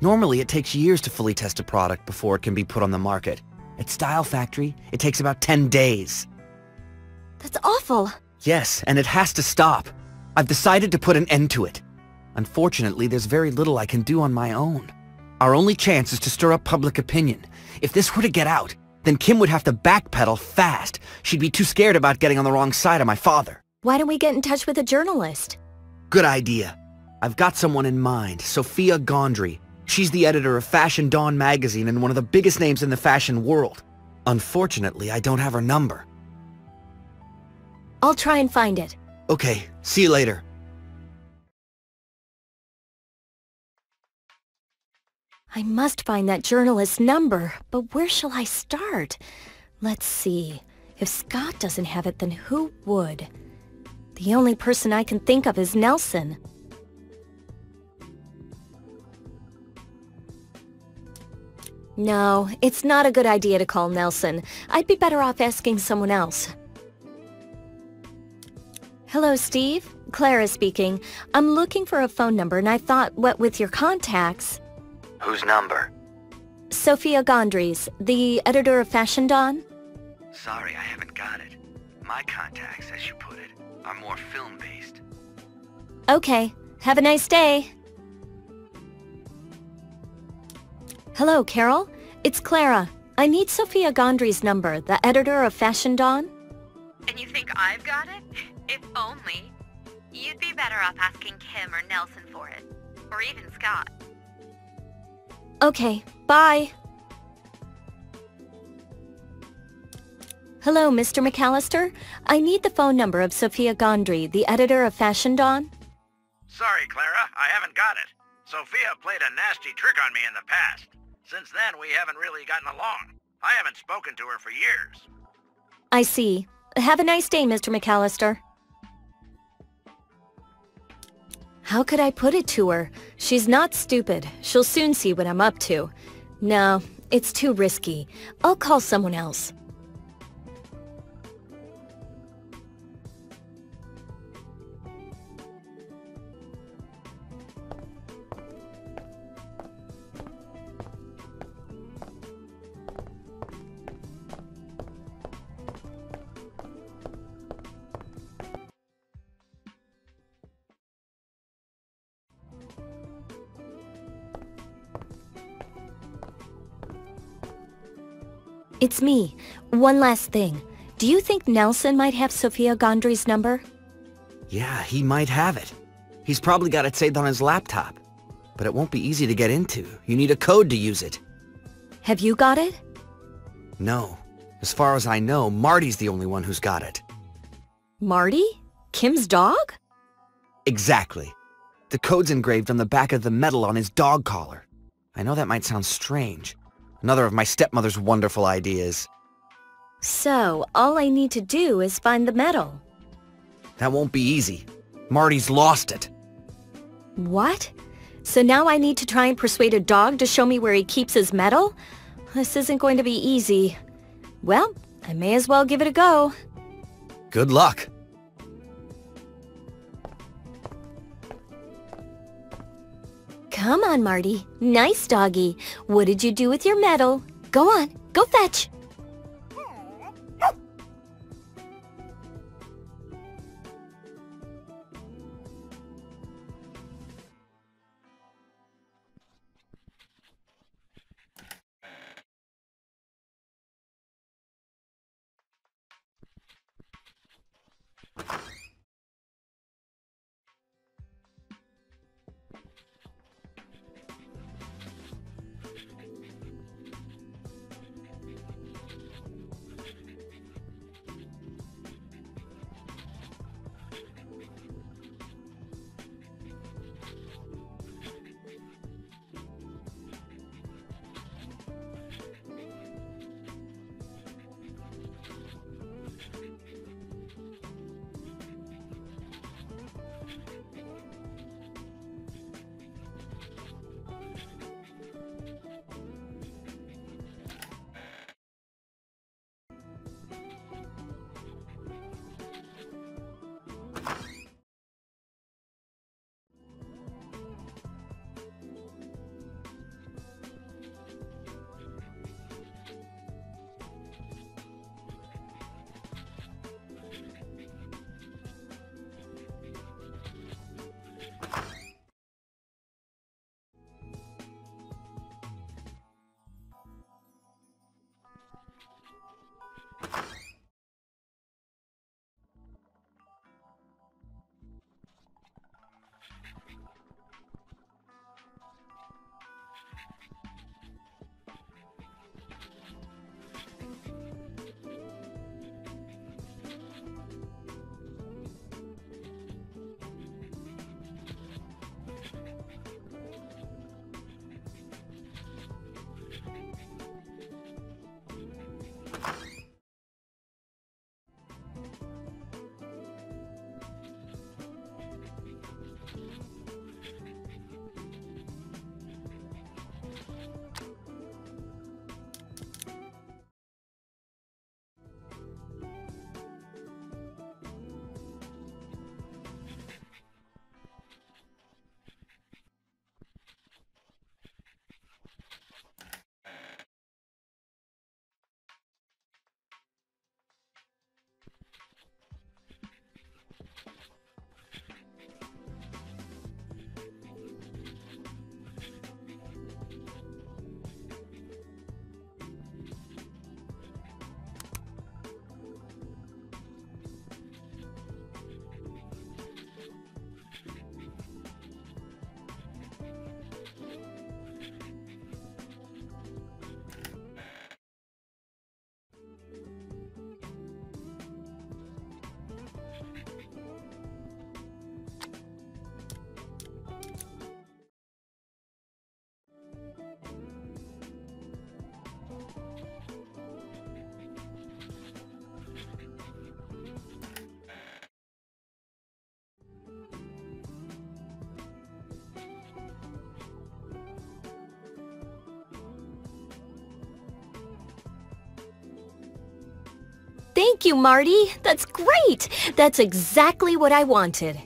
Normally, it takes years to fully test a product before it can be put on the market. At Style Factory, it takes about 10 days. That's awful. Yes, and it has to stop. I've decided to put an end to it. Unfortunately, there's very little I can do on my own. Our only chance is to stir up public opinion. If this were to get out, then Kim would have to backpedal fast. She'd be too scared about getting on the wrong side of my father. Why don't we get in touch with a journalist? Good idea. I've got someone in mind, Sophia Gondry. She's the editor of Fashion Dawn magazine and one of the biggest names in the fashion world. Unfortunately, I don't have her number. I'll try and find it. Okay, see you later. I must find that journalist's number, but where shall I start? Let's see. If Scott doesn't have it, then who would? The only person I can think of is Nelson. No, it's not a good idea to call Nelson. I'd be better off asking someone else. Hello, Steve. Clara speaking. I'm looking for a phone number, and I thought, what with your contacts... Whose number? Sophia Gondry's, the editor of Fashion Dawn. Sorry, I haven't got it. My contacts, as you put it, are more film-based. Okay. Have a nice day. Hello, Carol. It's Clara. I need Sophia Gondry's number, the editor of Fashion Dawn. And you think I've got it? If only. You'd be better off asking Kim or Nelson for it. Or even Scott. Okay, bye. Hello, Mr. McAllister. I need the phone number of Sophia Gondry, the editor of Fashion Dawn. Sorry, Clara, I haven't got it. Sophia played a nasty trick on me in the past. Since then, we haven't really gotten along. I haven't spoken to her for years. I see. Have a nice day, Mr. McAllister. How could I put it to her? She's not stupid. She'll soon see what I'm up to. No, it's too risky. I'll call someone else. It's me. One last thing. Do you think Nelson might have Sophia Gondry's number? Yeah, he might have it. He's probably got it saved on his laptop. But it won't be easy to get into. You need a code to use it. Have you got it? No. As far as I know, Marty's the only one who's got it. Marty? Kim's dog? Exactly. The code's engraved on the back of the medal on his dog collar. I know that might sound strange. Another of my stepmother's wonderful ideas. So, all I need to do is find the medal. That won't be easy. Marty's lost it. What? So now I need to try and persuade a dog to show me where he keeps his medal? This isn't going to be easy. Well, I may as well give it a go. Good luck. Come on, Marty. Nice doggy. What did you do with your medal? Go on, go fetch. Thank you, Marty. That's great. That's exactly what I wanted.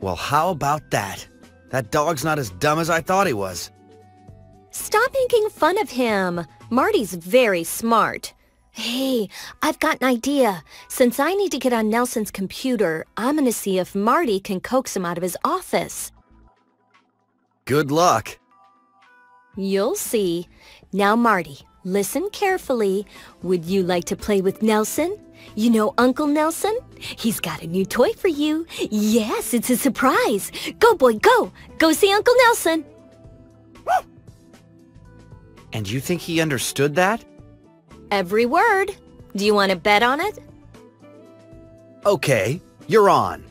Well, how about that? That dog's not as dumb as I thought he was. Stop making fun of him. Marty's very smart. Hey, I've got an idea. Since I need to get on Nelson's computer, I'm gonna see if Marty can coax him out of his office. Good luck. You'll see. Now, Marty, listen carefully. Would you like to play with Nelson? You know Uncle Nelson? He's got a new toy for you. Yes, it's a surprise. Go, boy, go. Go see Uncle Nelson. And you think he understood that? Every word. Do you want to bet on it? Okay, you're on.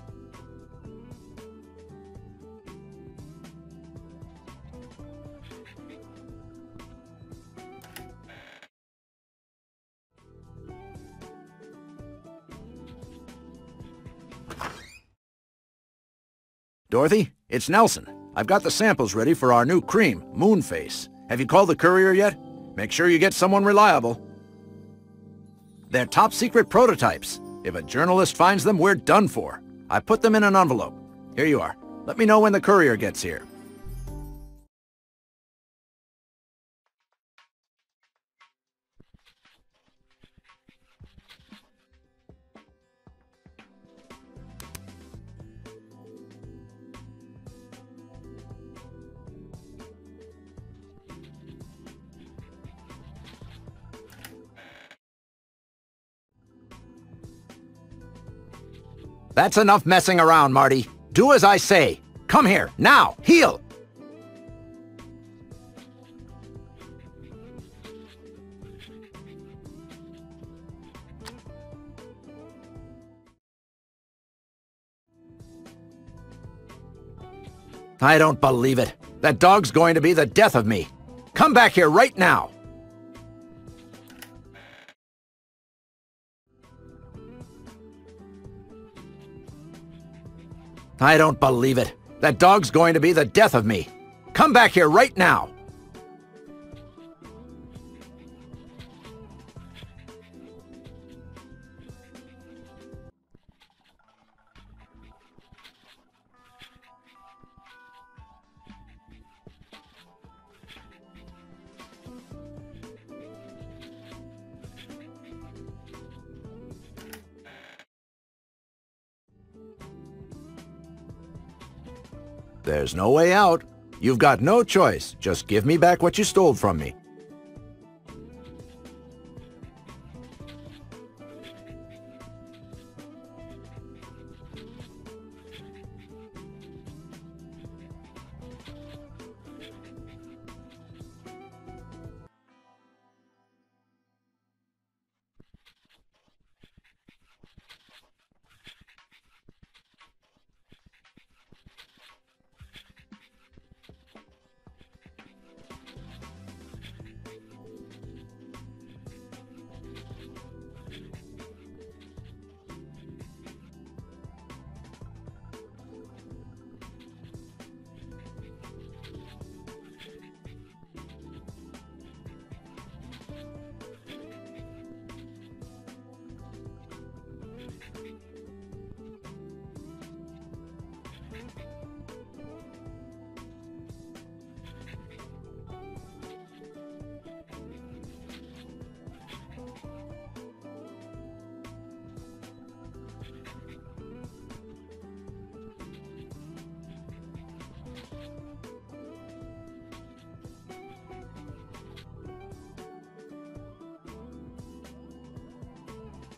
Dorothy, it's Nelson. I've got the samples ready for our new cream, Moonface. Have you called the courier yet? Make sure you get someone reliable. They're top-secret prototypes. If a journalist finds them, we're done for. I put them in an envelope. Here you are. Let me know when the courier gets here. That's enough messing around, Marty. Do as I say. Come here, now, heel! I don't believe it. That dog's going to be the death of me. Come back here right now. I don't believe it. That dog's going to be the death of me. Come back here right now. There's no way out. You've got no choice. Just give me back what you stole from me.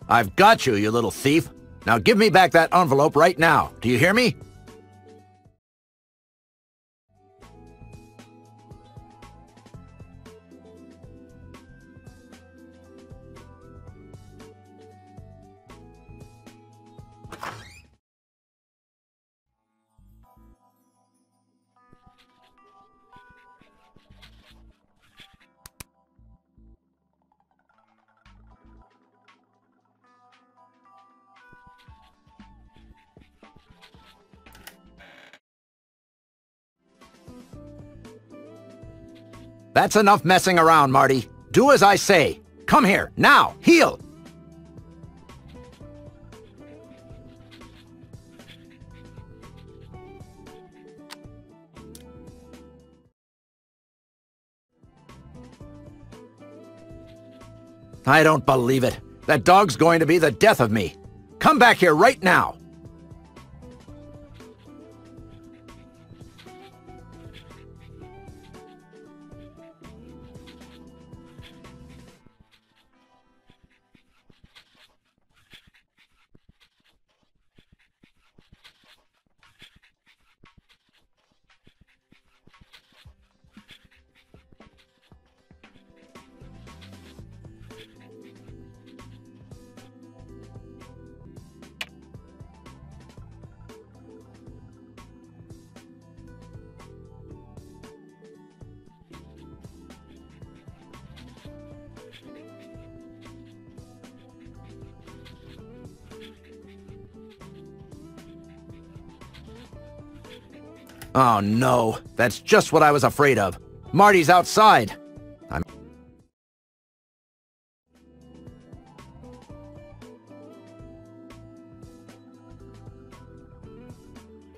I've got you, you little thief. Now give me back that envelope right now. Do you hear me? That's enough messing around, Marty. Do as I say. Come here, now, heal! I don't believe it. That dog's going to be the death of me. Come back here right now. Oh no, that's just what I was afraid of. Marty's outside.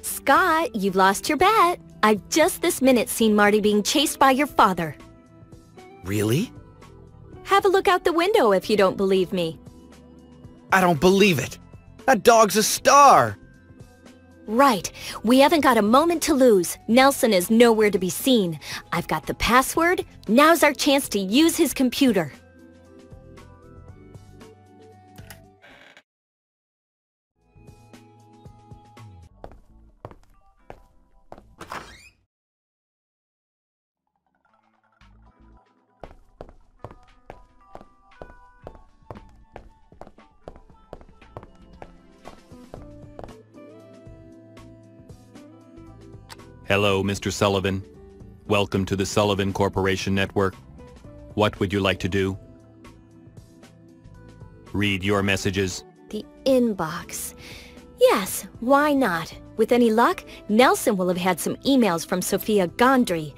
Scott, you've lost your bet. I've just this minute seen Marty being chased by your father. Really? Have a look out the window if you don't believe me. I don't believe it. That dog's a star. Right. We haven't got a moment to lose. Nelson is nowhere to be seen. I've got the password. Now's our chance to use his computer. Hello, Mr. Sullivan. Welcome to the Sullivan Corporation Network. What would you like to do? Read your messages. The inbox. Yes, why not? With any luck, Nelson will have had some emails from Sophia Gondry.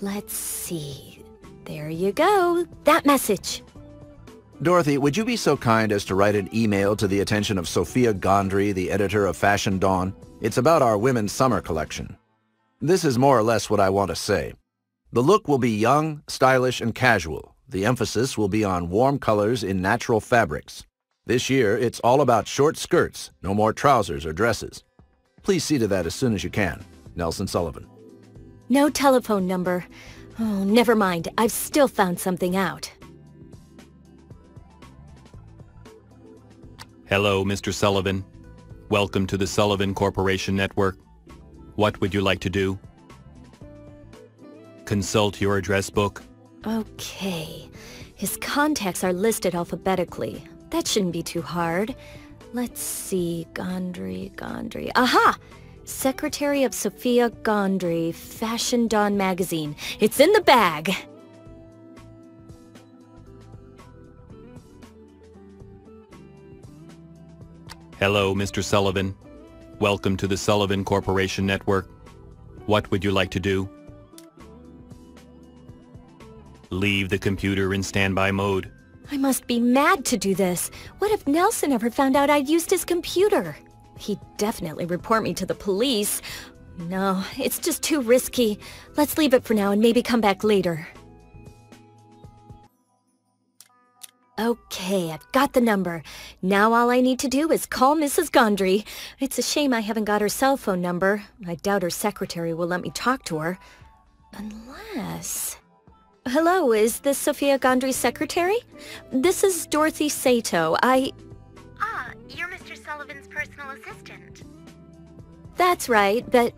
Let's see. There you go. That message. Dorothy, would you be so kind as to write an email to the attention of Sophia Gondry, the editor of Fashion Dawn? It's about our women's summer collection. This is more or less what I want to say. The look will be young, stylish, and casual. The emphasis will be on warm colors in natural fabrics. This year, it's all about short skirts, no more trousers or dresses. Please see to that as soon as you can. Nelson Sullivan. No telephone number. Oh, never mind. I've still found something out. Hello, Mr. Sullivan. Welcome to the Sullivan Corporation Network. What would you like to do? Consult your address book. Okay. His contacts are listed alphabetically. That shouldn't be too hard. Let's see. Gondry. Aha! Secretary of Sophia Gondry, Fashion Dawn magazine. It's in the bag! Hello, Mr. Sullivan. Welcome to the Sullivan Corporation Network. What would you like to do? Leave the computer in standby mode. I must be mad to do this. What if Nelson ever found out I'd used his computer? He'd definitely report me to the police. No, it's just too risky. Let's leave it for now and maybe come back later. Okay, I've got the number. Now all I need to do is call Mrs. Gondry. It's a shame I haven't got her cell phone number. I doubt her secretary will let me talk to her. Unless... Hello, is this Sophia Gondry's secretary? This is Dorothy Sato. Ah, you're Mr. Sullivan's personal assistant. That's right, but...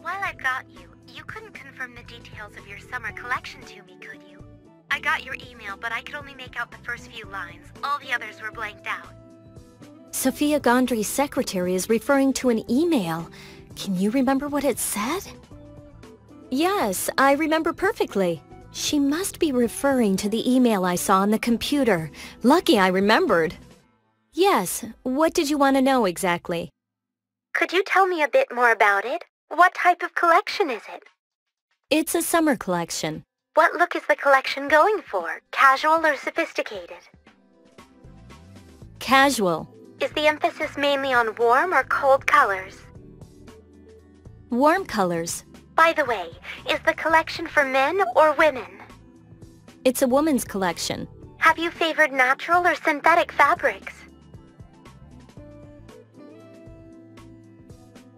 While I've got you, you couldn't confirm the details of your summer collection to me, could you? I got your email, but I could only make out the first few lines. All the others were blanked out. Sophia Gondry's secretary is referring to an email. Can you remember what it said? Yes, I remember perfectly. She must be referring to the email I saw on the computer. Lucky I remembered. Yes, what did you want to know exactly? Could you tell me a bit more about it? What type of collection is it? It's a summer collection. What look is the collection going for? Casual or sophisticated? Casual. Is the emphasis mainly on warm or cold colors? Warm colors. By the way, is the collection for men or women? It's a woman's collection. Have you favored natural or synthetic fabrics?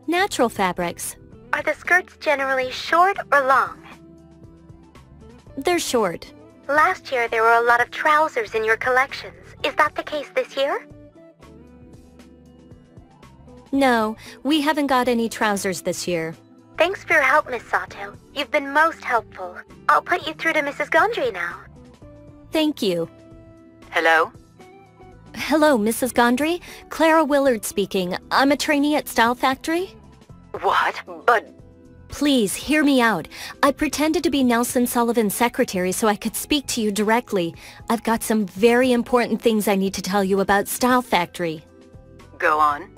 Natural fabrics. Are the skirts generally short or long? They're short. Last year there were a lot of trousers in your collections. Is that the case this year? No, we haven't got any trousers this year. Thanks for your help, Miss Sato. You've been most helpful. I'll put you through to Mrs. Gondry now. Thank you. Hello? Hello, Mrs. Gondry. Clara Willard speaking. I'm a trainee at Style Factory. What? But... Please, hear me out. I pretended to be Nelson Sullivan's secretary so I could speak to you directly. I've got some very important things I need to tell you about Style Factory. Go on.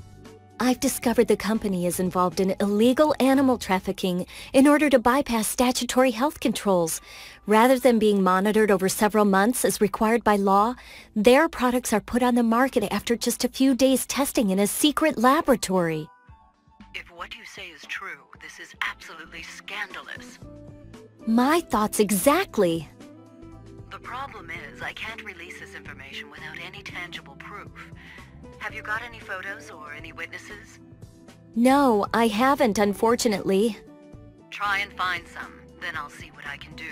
I've discovered the company is involved in illegal animal trafficking in order to bypass statutory health controls. Rather than being monitored over several months as required by law, their products are put on the market after just a few days testing in a secret laboratory. If what you say is true, this is absolutely scandalous. My thoughts exactly. The problem is, I can't release this information without any tangible proof. Have you got any photos or any witnesses? No, I haven't, unfortunately. Try and find some, then I'll see what I can do.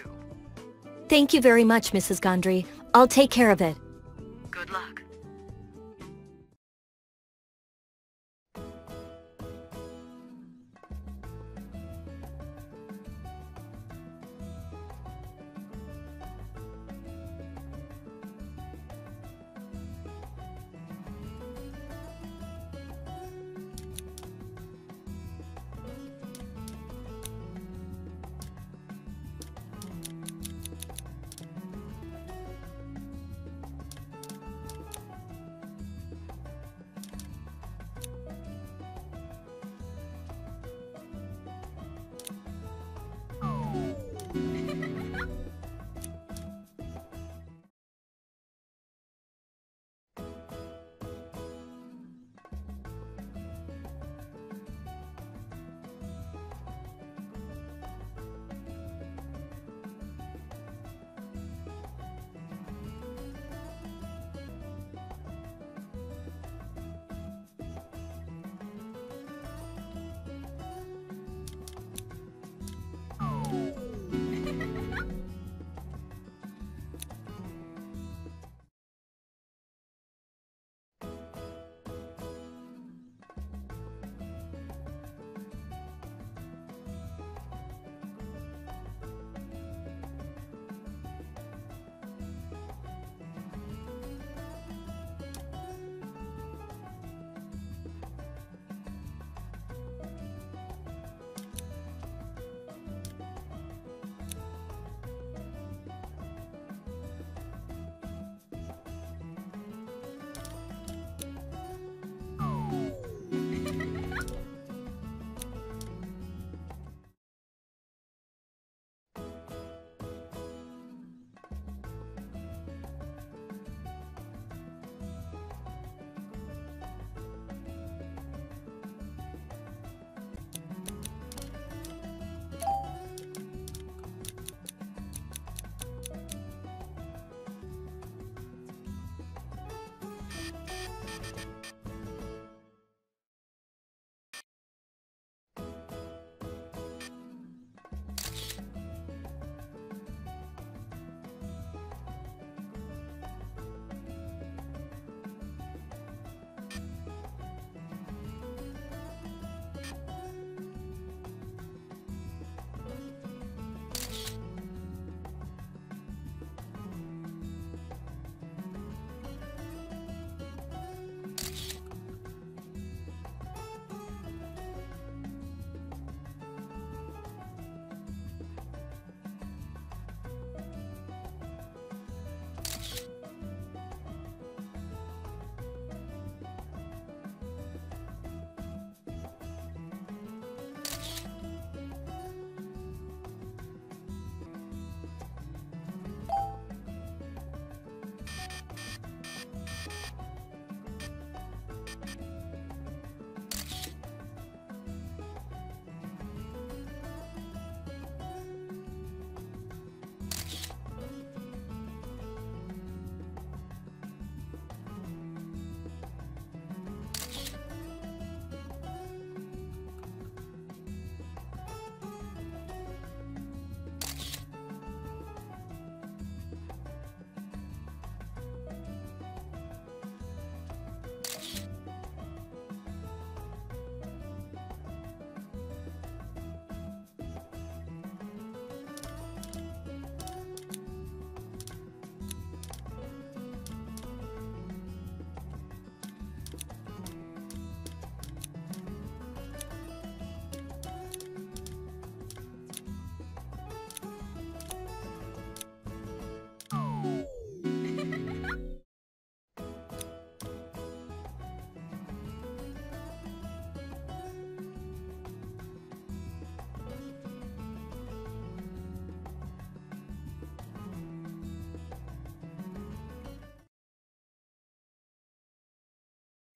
Thank you very much, Mrs. Gondry. I'll take care of it. Good luck.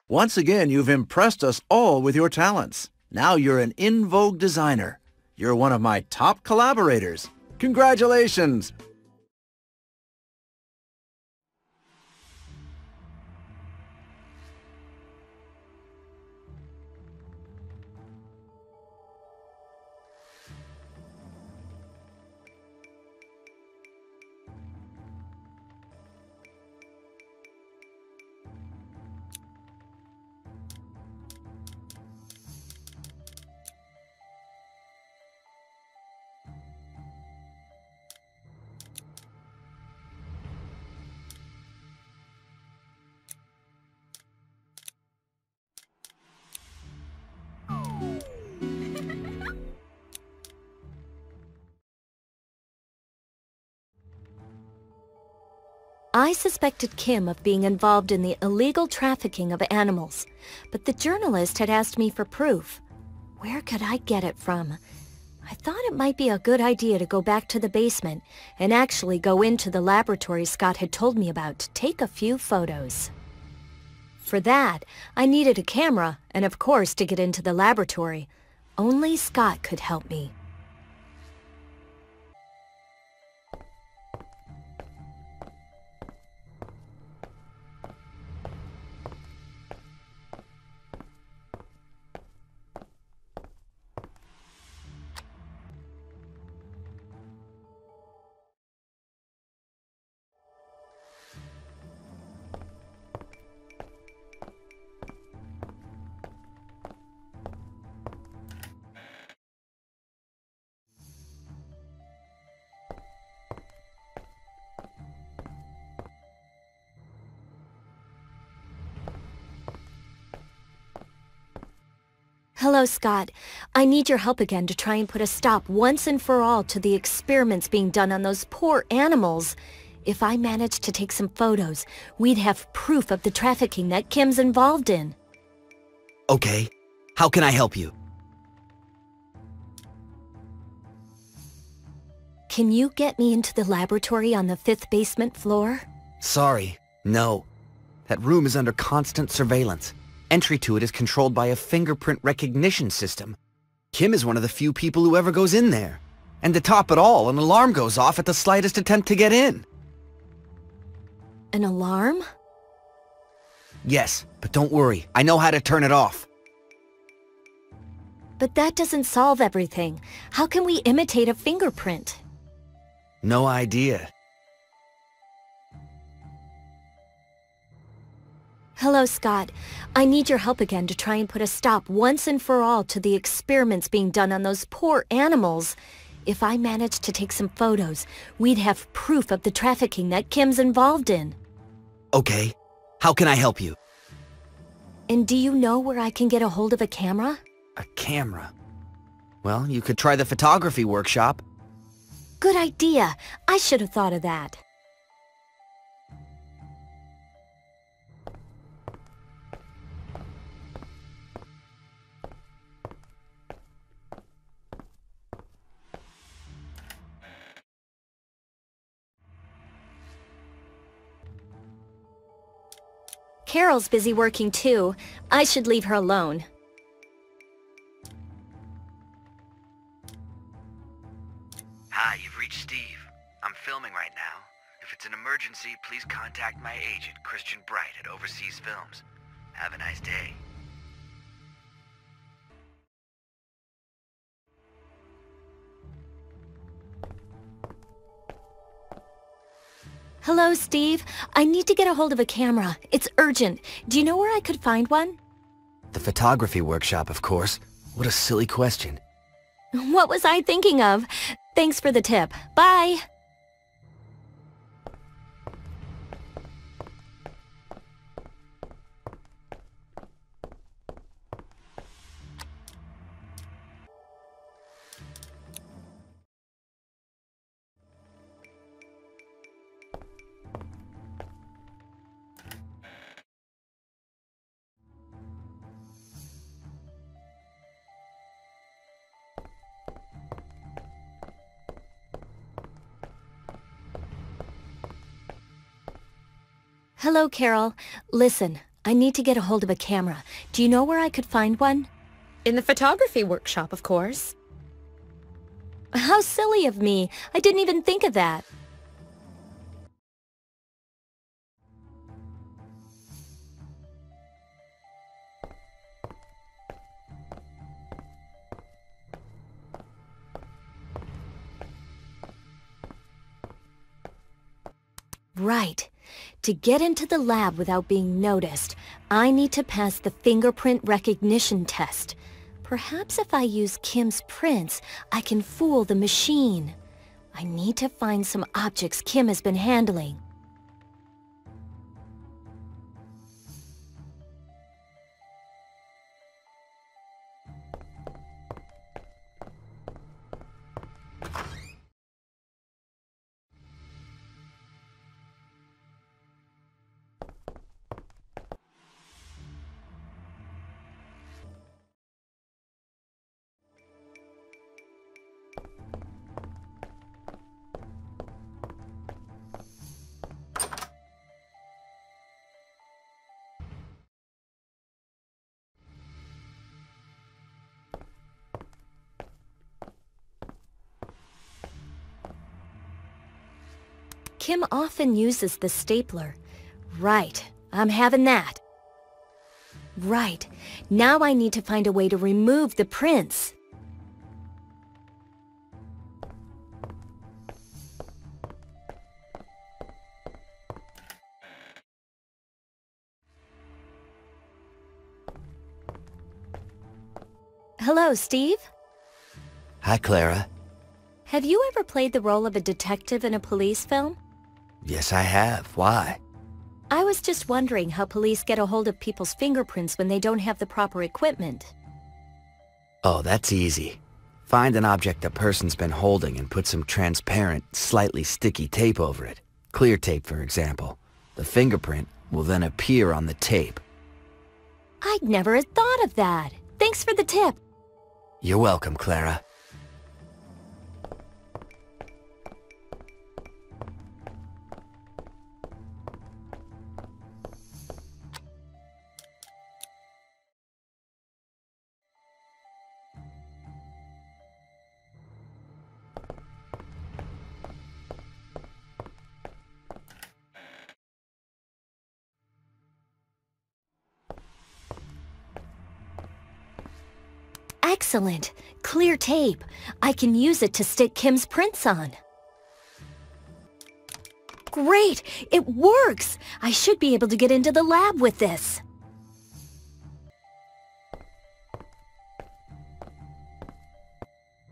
Once again, you've impressed us all with your talents. Now you're an in vogue designer. You're one of my top collaborators. Congratulations! I suspected Kim of being involved in the illegal trafficking of animals, but the journalist had asked me for proof. Where could I get it from? I thought it might be a good idea to go back to the basement and actually go into the laboratory Scott had told me about to take a few photos. For that, I needed a camera and of course to get into the laboratory. Only Scott could help me. Hello, Scott. I need your help again to try and put a stop once and for all to the experiments being done on those poor animals. If I manage to take some photos, we'd have proof of the trafficking that Kim's involved in. Okay. How can I help you? Can you get me into the laboratory on the 5th basement floor? Sorry, no. That room is under constant surveillance. Entry to it is controlled by a fingerprint recognition system. Kim is one of the few people who ever goes in there. And to top it all, an alarm goes off at the slightest attempt to get in. An alarm? Yes, but don't worry. I know how to turn it off. But that doesn't solve everything. How can we imitate a fingerprint? No idea. Hello, Scott. I need your help again to try and put a stop once and for all to the experiments being done on those poor animals. If I manage to take some photos, we'd have proof of the trafficking that Kim's involved in. Okay. How can I help you? And do you know where I can get a hold of a camera? A camera? Well, you could try the photography workshop. Good idea. I should have thought of that. Carol's busy working too. I should leave her alone. Hi, you've reached Steve. I'm filming right now. If it's an emergency, please contact my agent, Christian Bright, at Overseas Films. Have a nice day. Hello, Steve. I need to get a hold of a camera. It's urgent. Do you know where I could find one? The photography workshop, of course. What a silly question. What was I thinking of? Thanks for the tip. Bye. Hello, Carol. Listen, I need to get a hold of a camera. Do you know where I could find one? In the photography workshop, of course. How silly of me. I didn't even think of that. Right. To get into the lab without being noticed, I need to pass the fingerprint recognition test. Perhaps if I use Kim's prints, I can fool the machine. I need to find some objects Kim has been handling. Kim often uses the stapler. Right, I'm having that. Right, now I need to find a way to remove the prints. Hello, Steve? Hi, Clara. Have you ever played the role of a detective in a police film? Yes, I have. Why? I was just wondering how police get a hold of people's fingerprints when they don't have the proper equipment. Oh, that's easy. Find an object a person's been holding and put some transparent, slightly sticky tape over it. Clear tape, for example. The fingerprint will then appear on the tape. I'd never have thought of that. Thanks for the tip. You're welcome, Clara. Excellent. Clear tape. I can use it to stick Kim's prints on. Great! It works! I should be able to get into the lab with this.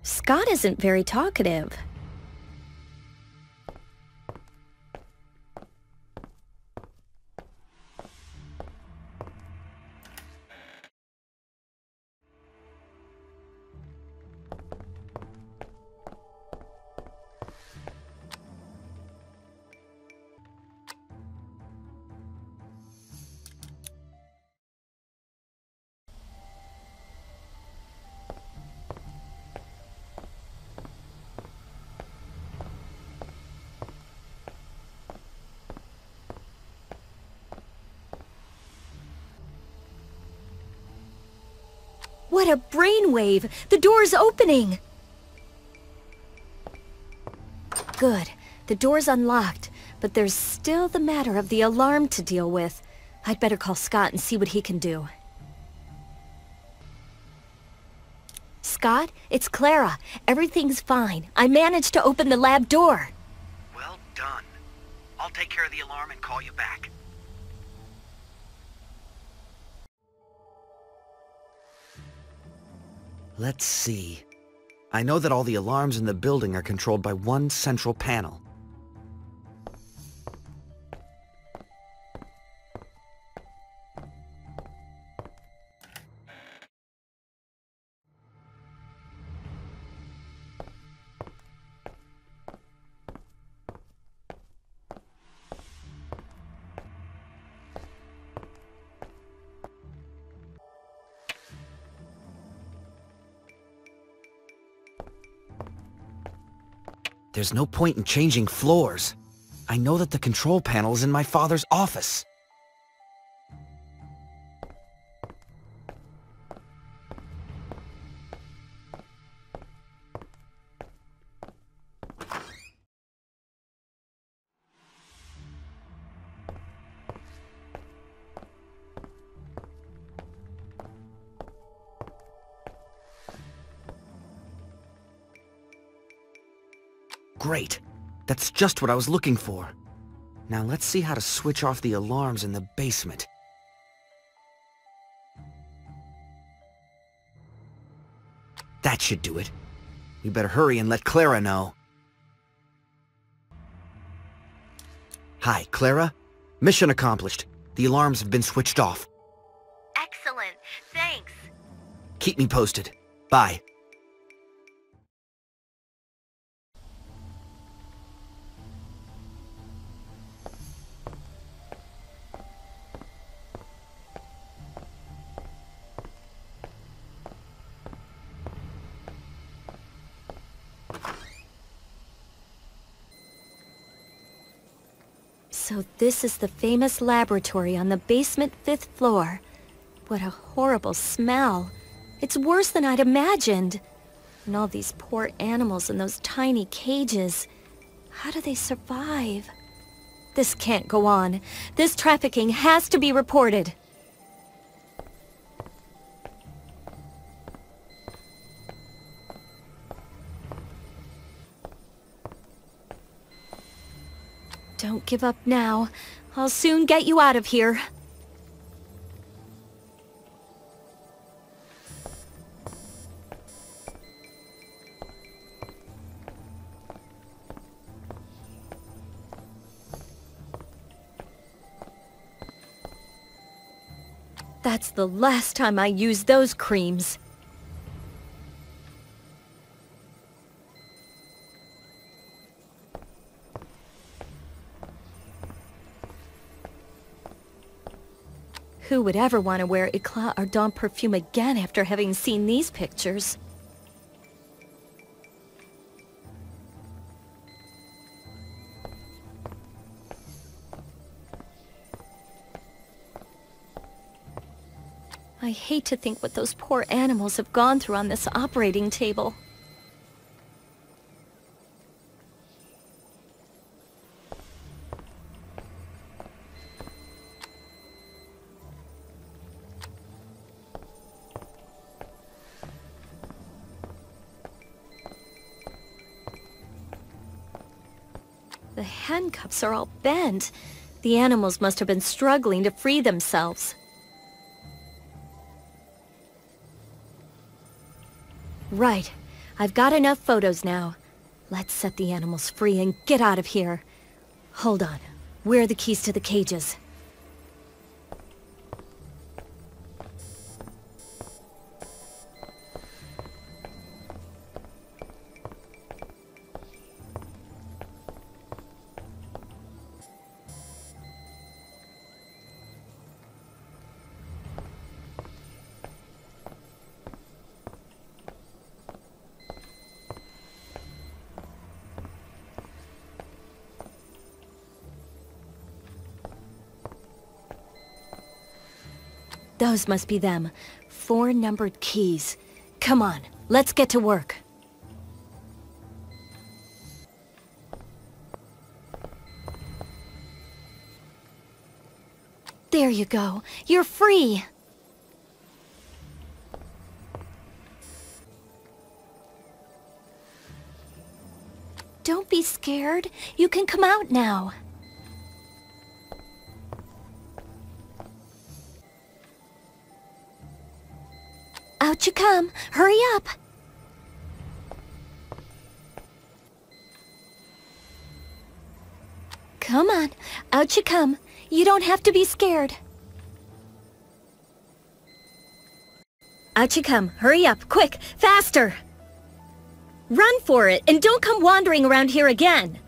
Scott isn't very talkative. What a brainwave! The door's opening! Good. The door's unlocked, but there's still the matter of the alarm to deal with. I'd better call Scott and see what he can do. Scott, it's Clara. Everything's fine. I managed to open the lab door. Well done. I'll take care of the alarm and call you back. Let's see. I know that all the alarms in the building are controlled by one central panel. There's no point in changing floors. I know that the control panel is in my father's office. Great. That's just what I was looking for. Now let's see how to switch off the alarms in the basement. That should do it. We better hurry and let Clara know. Hi, Clara. Mission accomplished. The alarms have been switched off. Excellent. Thanks. Keep me posted. Bye. So this is the famous laboratory on the basement 5th floor. What a horrible smell. It's worse than I'd imagined. And all these poor animals in those tiny cages. How do they survive? This can't go on. This trafficking has to be reported. Don't give up now. I'll soon get you out of here. That's the last time I use those creams. Who would ever want to wear Eclat Ardent perfume again after having seen these pictures? I hate to think what those poor animals have gone through on this operating table. The handcuffs are all bent. The animals must have been struggling to free themselves. Right. I've got enough photos now. Let's set the animals free and get out of here. Hold on. Where are the keys to the cages? Those must be them. 4 numbered keys. Come on, let's get to work. There you go. You're free. Don't be scared. You can come out now. Out you come! Hurry up! Come on, out you come. You don't have to be scared. Out you come. Hurry up, quick, faster! Run for it, and don't come wandering around here again.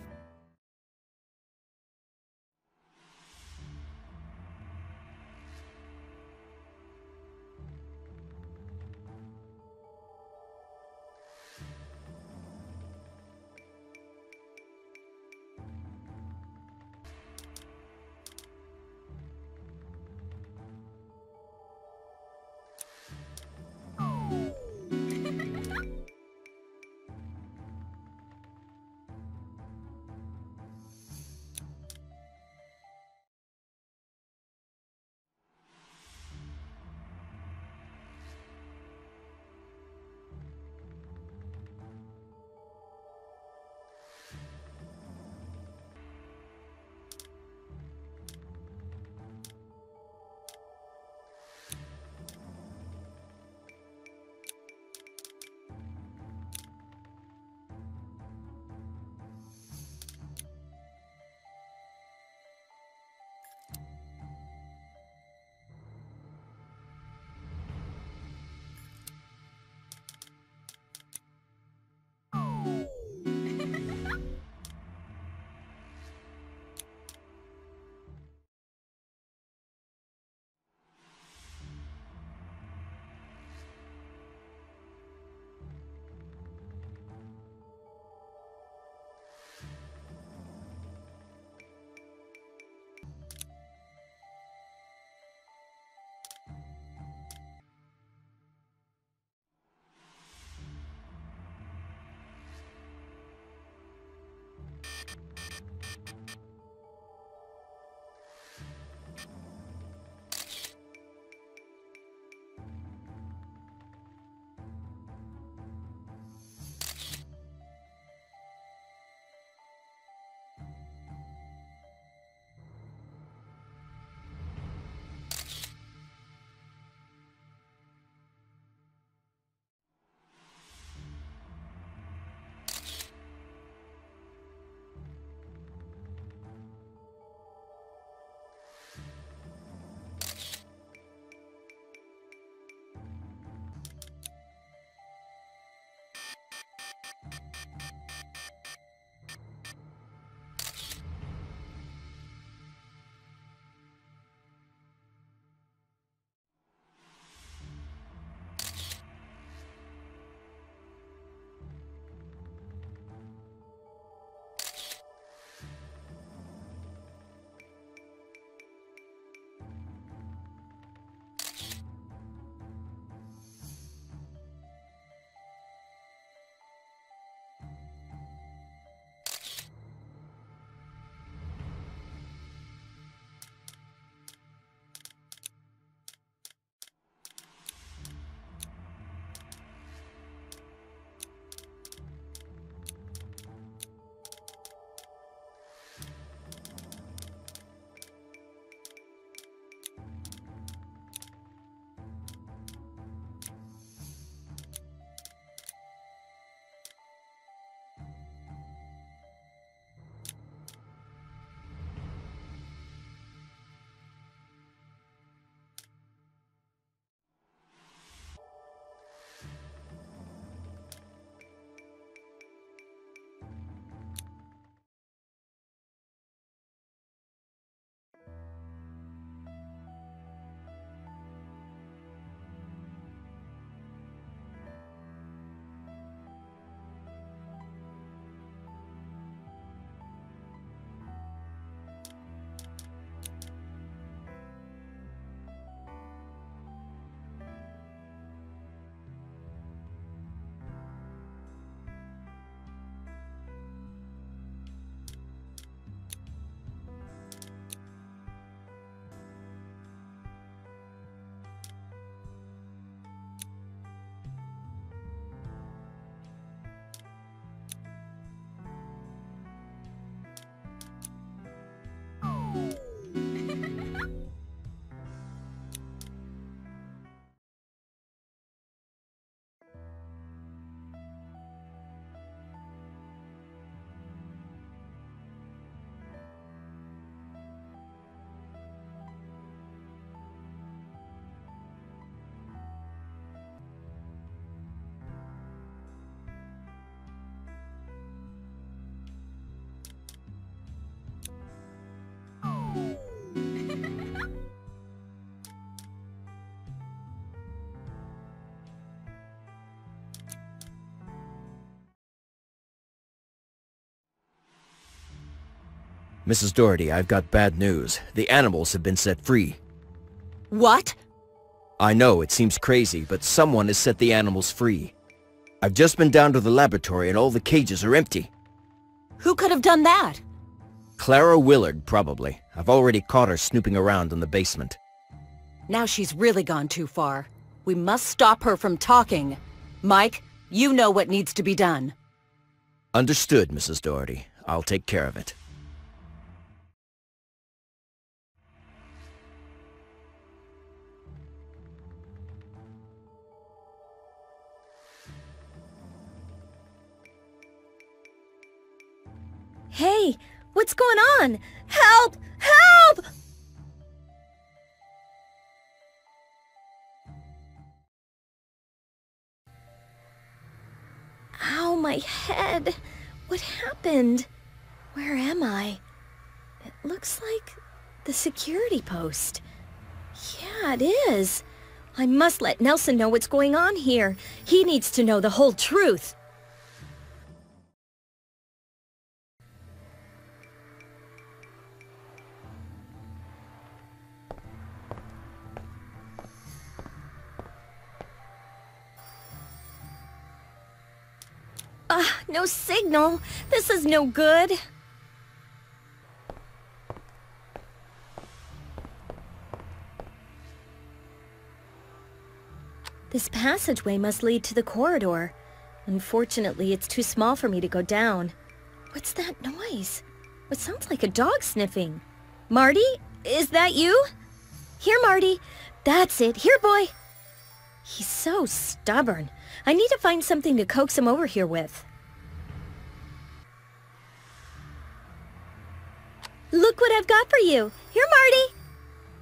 Mrs. Doherty, I've got bad news. The animals have been set free. What? I know, it seems crazy, but someone has set the animals free. I've just been down to the laboratory and all the cages are empty. Who could have done that? Clara Willard, probably. I've already caught her snooping around in the basement. Now she's really gone too far. We must stop her from talking. Mike, you know what needs to be done. Understood, Mrs. Doherty. I'll take care of it. Hey, what's going on? Help! Help! Ow, my head. What happened? Where am I? It looks like the security post. Yeah, it is. I must let Nelson know what's going on here. He needs to know the whole truth. No signal. This is no good. This passageway must lead to the corridor. Unfortunately, it's too small for me to go down. What's that noise? It sounds like a dog sniffing. Marty? Is that you? Here, Marty. That's it. Here, boy. He's so stubborn. I need to find something to coax him over here with. Look what I've got for you. Here, Marty.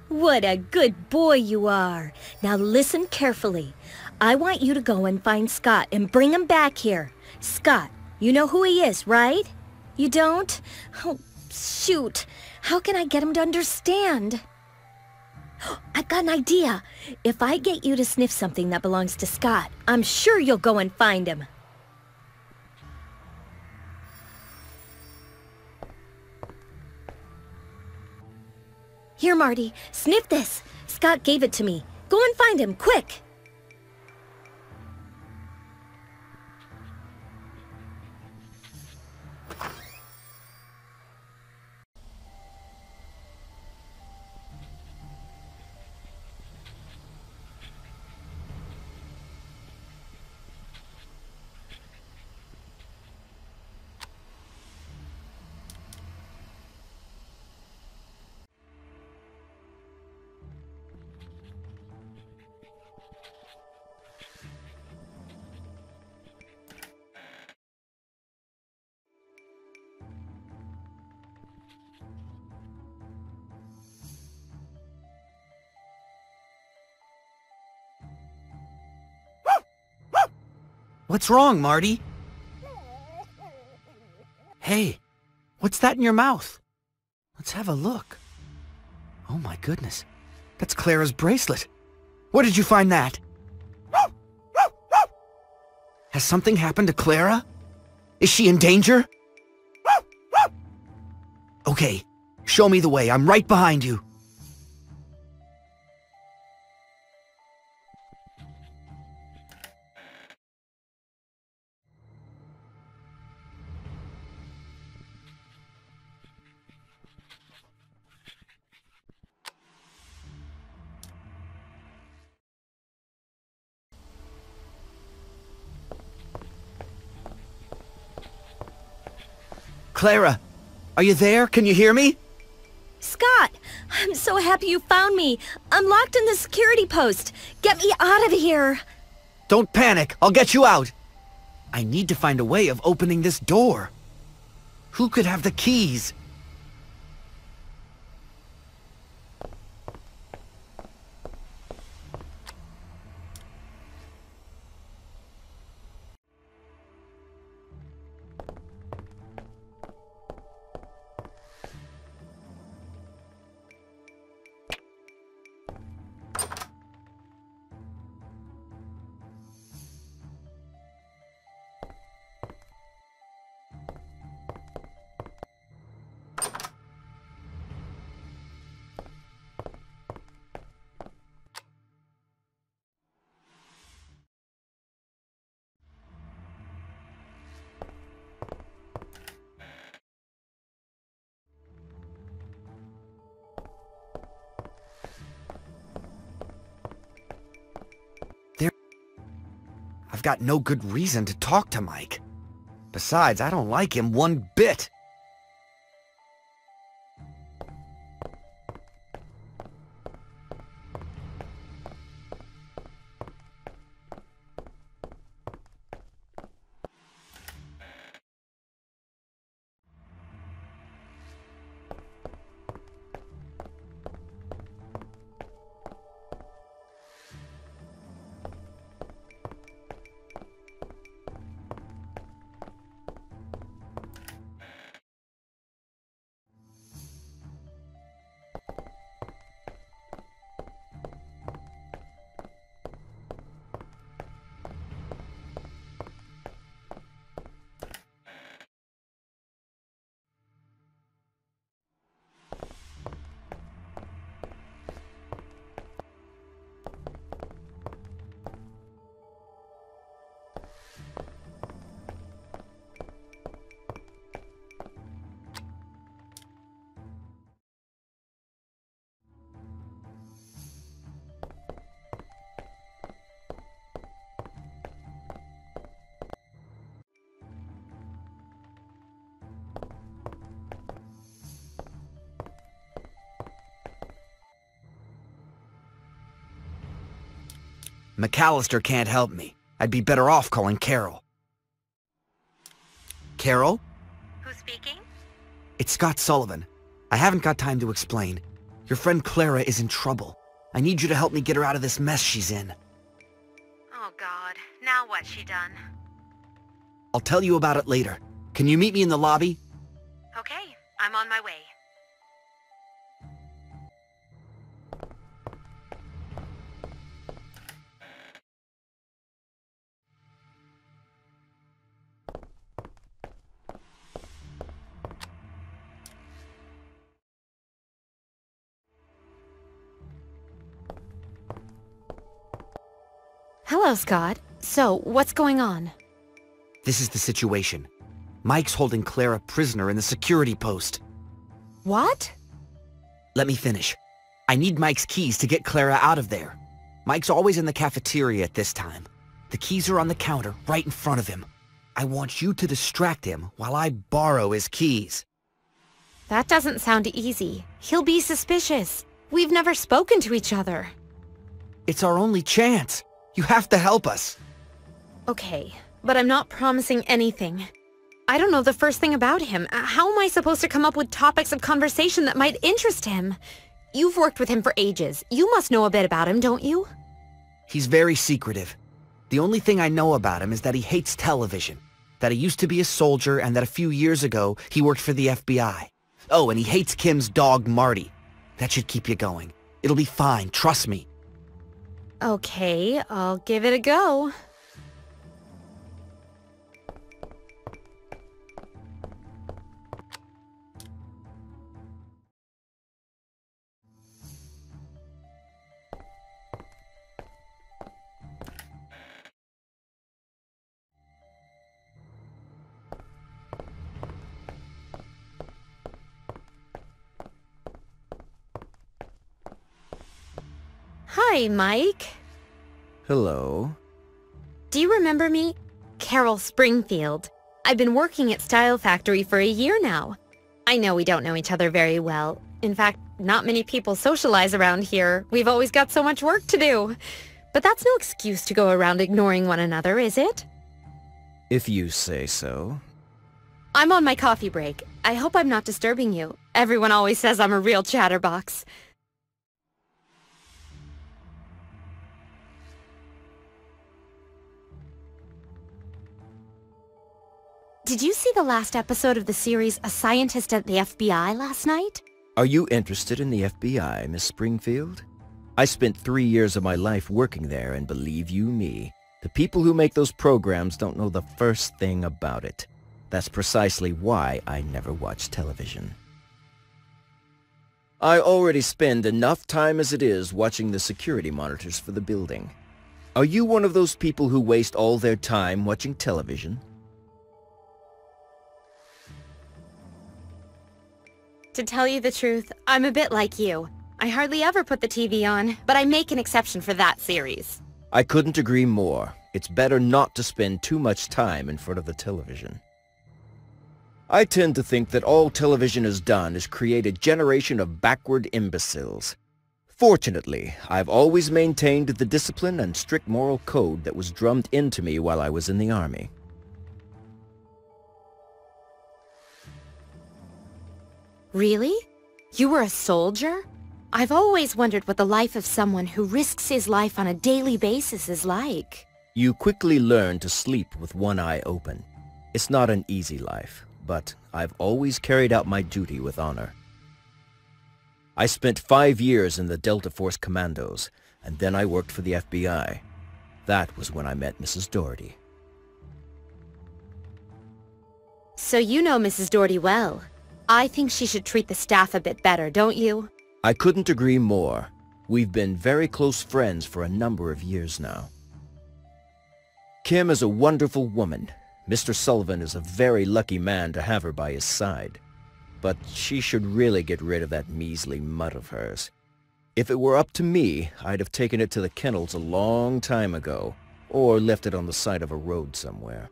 What a good boy you are. Now listen carefully. I want you to go and find Scott and bring him back here. Scott, you know who he is, right? You don't? Oh, shoot. How can I get him to understand? I've got an idea. If I get you to sniff something that belongs to Scott, I'm sure you'll go and find him. Here, Marty, sniff this. Scott gave it to me. Go and find him, quick! What's wrong, Marty? Hey, what's that in your mouth? Let's have a look. Oh my goodness, that's Clara's bracelet. Where did you find that? Has something happened to Clara? Is she in danger? Okay, show me the way. I'm right behind you. Clara, are you there? Can you hear me? Scott, I'm so happy you found me. I'm locked in the security post. Get me out of here. Don't panic. I'll get you out. I need to find a way of opening this door. Who could have the keys? got no good reason to talk to Mike. Besides, I don't like him one bit. McAllister can't help me. I'd be better off calling Carol. Carol? Who's speaking? It's Scott Sullivan. I haven't got time to explain. Your friend Clara is in trouble. I need you to help me get her out of this mess she's in. Oh God, now what's she done? I'll tell you about it later. Can you meet me in the lobby? Okay, I'm on my way. Hello, Scott. So, what's going on? This is the situation. Mike's holding Clara prisoner in the security post. What? Let me finish. I need Mike's keys to get Clara out of there. Mike's always in the cafeteria at this time. The keys are on the counter, right in front of him. I want you to distract him while I borrow his keys. That doesn't sound easy. He'll be suspicious. We've never spoken to each other. It's our only chance. You have to help us. Okay, but I'm not promising anything. I don't know the first thing about him. How am I supposed to come up with topics of conversation that might interest him? You've worked with him for ages. You must know a bit about him, don't you? He's very secretive. The only thing I know about him is that he hates television, that he used to be a soldier, and that a few years ago he worked for the FBI. Oh, and he hates Kim's dog, Marty. That should keep you going. It'll be fine, trust me. Okay, I'll give it a go. Hi, Mike. Hello. Do you remember me? Carol Springfield. I've been working at Style Factory for a year now. I know we don't know each other very well. In fact, not many people socialize around here. We've always got so much work to do. But that's no excuse to go around ignoring one another, is it? If you say so. I'm on my coffee break. I hope I'm not disturbing you. Everyone always says I'm a real chatterbox. Did you see the last episode of the series A Scientist at the FBI last night? Are you interested in the FBI, Miss Springfield? I spent 3 years of my life working there, and believe you me, the people who make those programs don't know the first thing about it. That's precisely why I never watch television. I already spend enough time as it is watching the security monitors for the building. Are you one of those people who waste all their time watching television? To tell you the truth, I'm a bit like you. I hardly ever put the TV on, but I make an exception for that series. I couldn't agree more. it's better not to spend too much time in front of the television. I tend to think that all television has done is create a generation of backward imbeciles. Fortunately, I've always maintained the discipline and strict moral code that was drummed into me while I was in the army. Really? You were a soldier? I've always wondered what the life of someone who risks his life on a daily basis is like. You quickly learn to sleep with one eye open. It's not an easy life, but I've always carried out my duty with honor. I spent 5 years in the Delta Force Commandos, and then I worked for the FBI. That was when I met Mrs. Doherty. So you know Mrs. Doherty well. I think she should treat the staff a bit better, don't you? I couldn't agree more. We've been very close friends for a number of years now. Kim is a wonderful woman. Mr. Sullivan is a very lucky man to have her by his side. But she should really get rid of that measly mutt of hers. If it were up to me, I'd have taken it to the kennels a long time ago, or left it on the side of a road somewhere.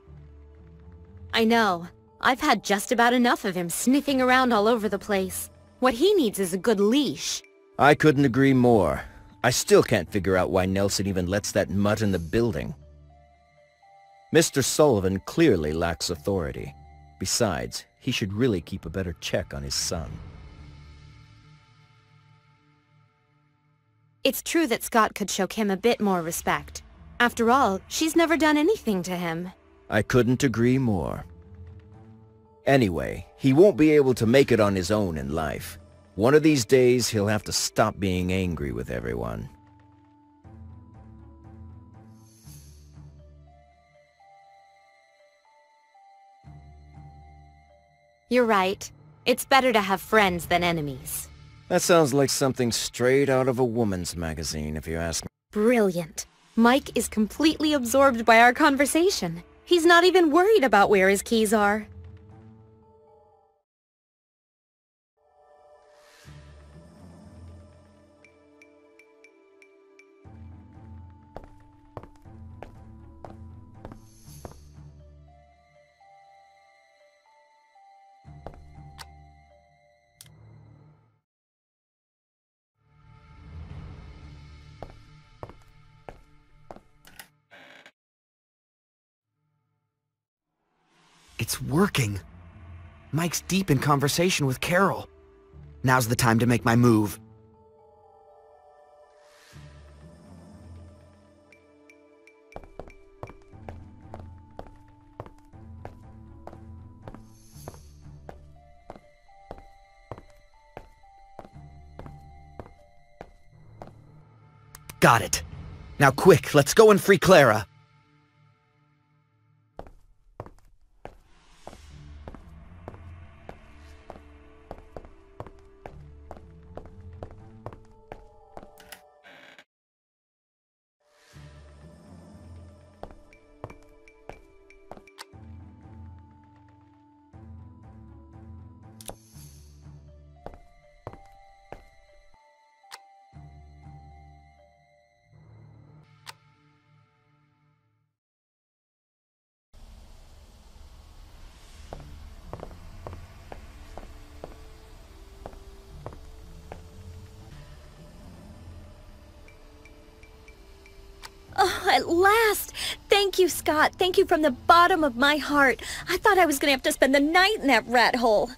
I know. I've had just about enough of him sniffing around all over the place. What he needs is a good leash. I couldn't agree more. I still can't figure out why Nelson even lets that mutt in the building. Mr. Sullivan clearly lacks authority. Besides, he should really keep a better check on his son. It's true that Scott could show Kim a bit more respect. After all, she's never done anything to him. I couldn't agree more. Anyway, he won't be able to make it on his own in life. One of these days, he'll have to stop being angry with everyone. You're right. It's better to have friends than enemies. That sounds like something straight out of a woman's magazine, if you ask me. Brilliant. Mike is completely absorbed by our conversation. He's not even worried about where his keys are. It's working. Mike's deep in conversation with Carol. Now's the time to make my move. Got it. Now quick, let's go and free Clara. Oh, at last! Thank you, Scott. Thank you from the bottom of my heart. I thought I was gonna have to spend the night in that rat hole.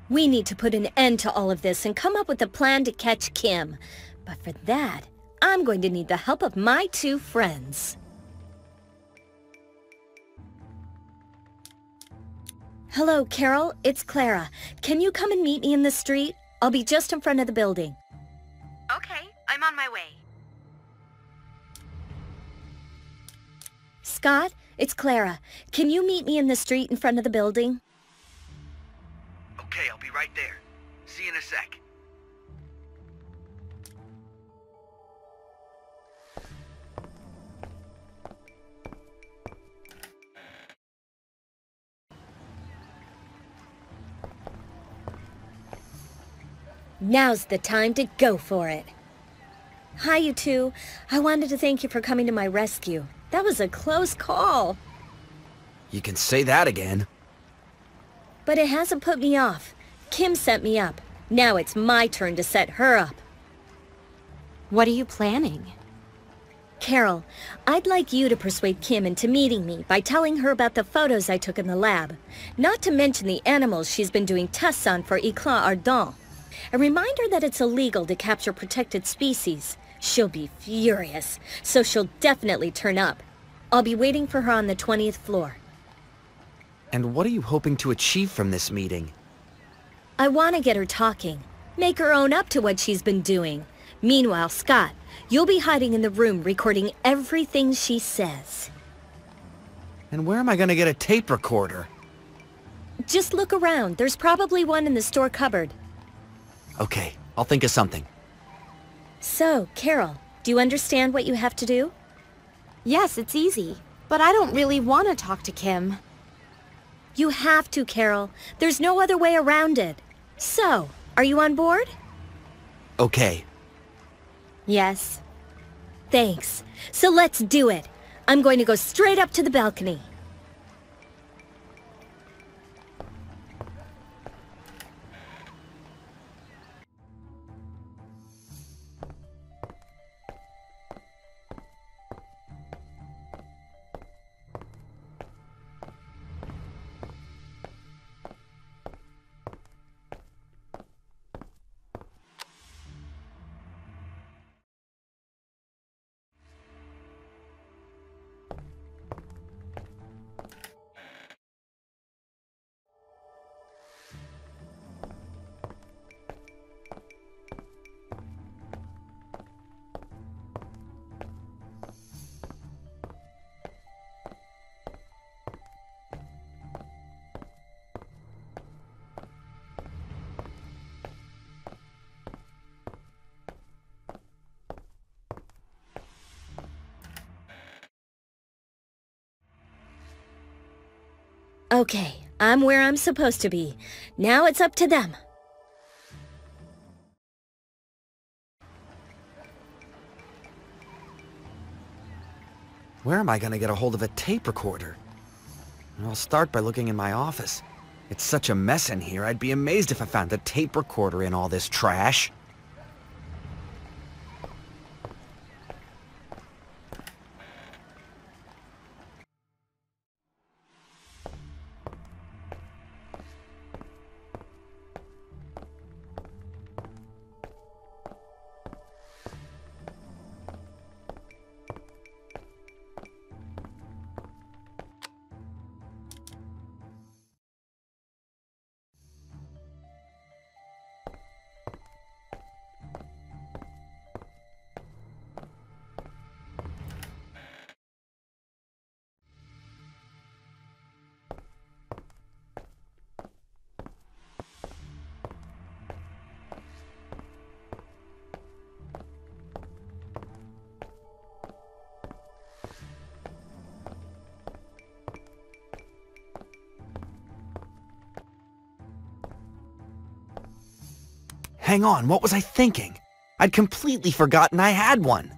We need to put an end to all of this and come up with a plan to catch Kim. But for that, I'm going to need the help of my two friends. Hello, Carol. It's Clara. Can you come and meet me in the street? I'll be just in front of the building. Okay, I'm on my way. Scott, it's Clara. Can you meet me in the street in front of the building? Okay, I'll be right there. See you in a sec. Now's the time to go for it. Hi, you two. I wanted to thank you for coming to my rescue. That was a close call. You can say that again. But it hasn't put me off. Kim set me up. Now it's my turn to set her up. What are you planning? Carol, I'd like you to persuade Kim into meeting me by telling her about the photos I took in the lab. Not to mention the animals she's been doing tests on for Éclat Ardent. And remind her that it's illegal to capture protected species. She'll be furious, so she'll definitely turn up. I'll be waiting for her on the 20th floor. And what are you hoping to achieve from this meeting? I want to get her talking. Make her own up to what she's been doing. Meanwhile, Scott, you'll be hiding in the room recording everything she says. And where am I gonna get a tape recorder? Just look around. There's probably one in the store cupboard. Okay, I'll think of something. So, Carol, do you understand what you have to do? Yes, it's easy. But I don't really want to talk to Kim. You have to, Carol. There's no other way around it. So, are you on board? Okay. Yes. Thanks. So let's do it. I'm going to go straight up to the balcony. Okay, I'm where I'm supposed to be. Now it's up to them. Where am I gonna get a hold of a tape recorder? I'll start by looking in my office. It's such a mess in here, I'd be amazed if I found a tape recorder in all this trash. Hang on, what was I thinking? I'd completely forgotten I had one.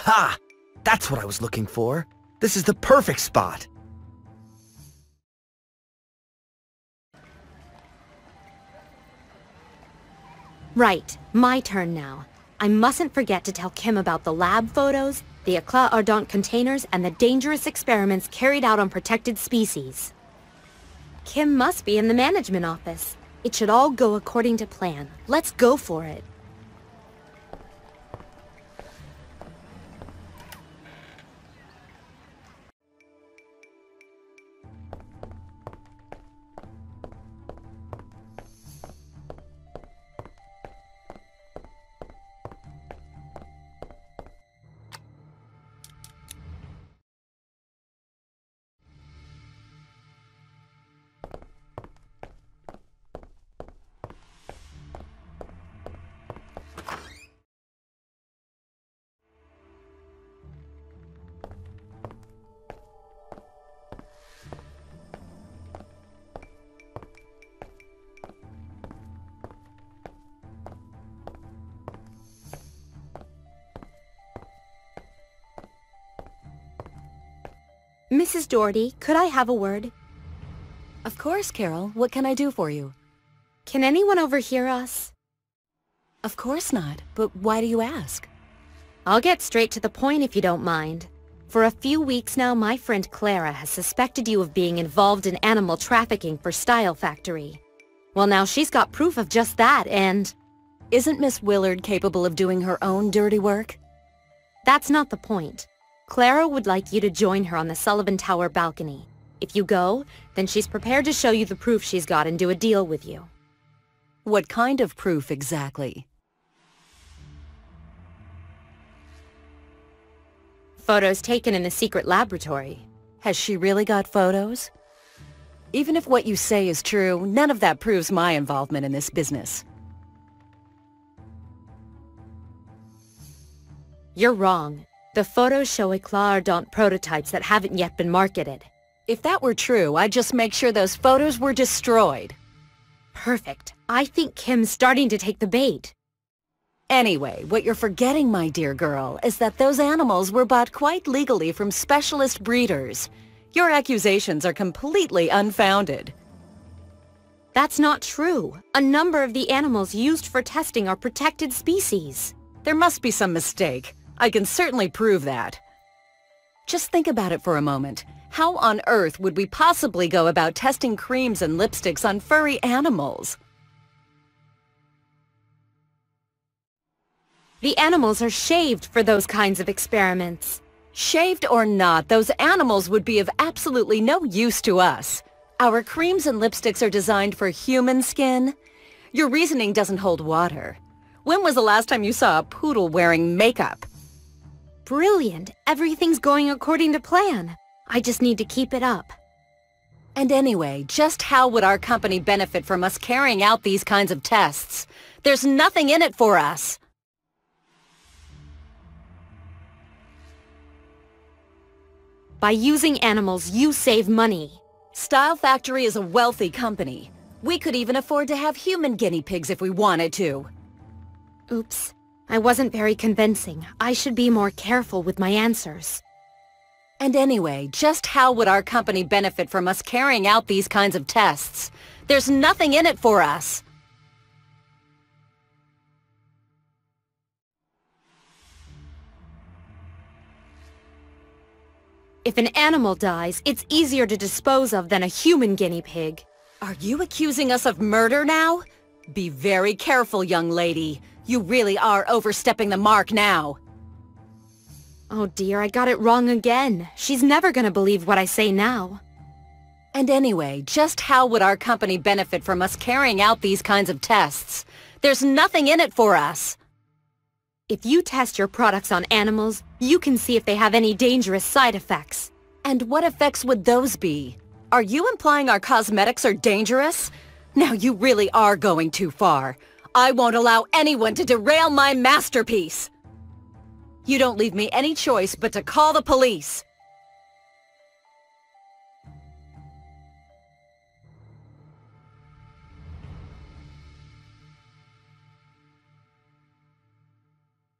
Aha! That's what I was looking for. This is the perfect spot. Right, my turn now. I mustn't forget to tell Kim about the lab photos, the Éclat Ardent containers, and the dangerous experiments carried out on protected species. Kim must be in the management office. It should all go according to plan. Let's go for it. Mrs. Doherty, could I have a word? Of course, Carol. What can I do for you? Can anyone overhear us? Of course not. But why do you ask? I'll get straight to the point if you don't mind. For a few weeks now, my friend Clara has suspected you of being involved in animal trafficking for Style Factory. Well, now she's got proof of just that, and... Isn't Miss Willard capable of doing her own dirty work? That's not the point. Clara would like you to join her on the Sullivan Tower balcony. If you go, then she's prepared to show you the proof she's got and do a deal with you. What kind of proof exactly? Photos taken in the secret laboratory. Has she really got photos? Even if what you say is true, none of that proves my involvement in this business. You're wrong. The photos show Éclat Ardent prototypes that haven't yet been marketed. If that were true, I'd just make sure those photos were destroyed. Perfect. I think Kim's starting to take the bait. Anyway, what you're forgetting, my dear girl, is that those animals were bought quite legally from specialist breeders. Your accusations are completely unfounded. That's not true. A number of the animals used for testing are protected species. There must be some mistake. I can certainly prove that. Just think about it for a moment. How on earth would we possibly go about testing creams and lipsticks on furry animals? The animals are shaved for those kinds of experiments. Shaved or not, those animals would be of absolutely no use to us. Our creams and lipsticks are designed for human skin. Your reasoning doesn't hold water. When was the last time you saw a poodle wearing makeup? Brilliant. Everything's going according to plan. I just need to keep it up. And anyway, just how would our company benefit from us carrying out these kinds of tests? There's nothing in it for us. By using animals, you save money. Style Factory is a wealthy company. We could even afford to have human guinea pigs if we wanted to. Oops. I wasn't very convincing. I should be more careful with my answers. And anyway, just how would our company benefit from us carrying out these kinds of tests? There's nothing in it for us. If an animal dies, it's easier to dispose of than a human guinea pig. Are you accusing us of murder now? Be very careful, young lady. You really are overstepping the mark now. Oh dear, I got it wrong again. She's never gonna believe what I say now. And anyway, just how would our company benefit from us carrying out these kinds of tests? There's nothing in it for us. If you test your products on animals, you can see if they have any dangerous side effects. And what effects would those be? Are you implying our cosmetics are dangerous? Now you really are going too far. I won't allow anyone to derail my masterpiece. You don't leave me any choice but to call the police.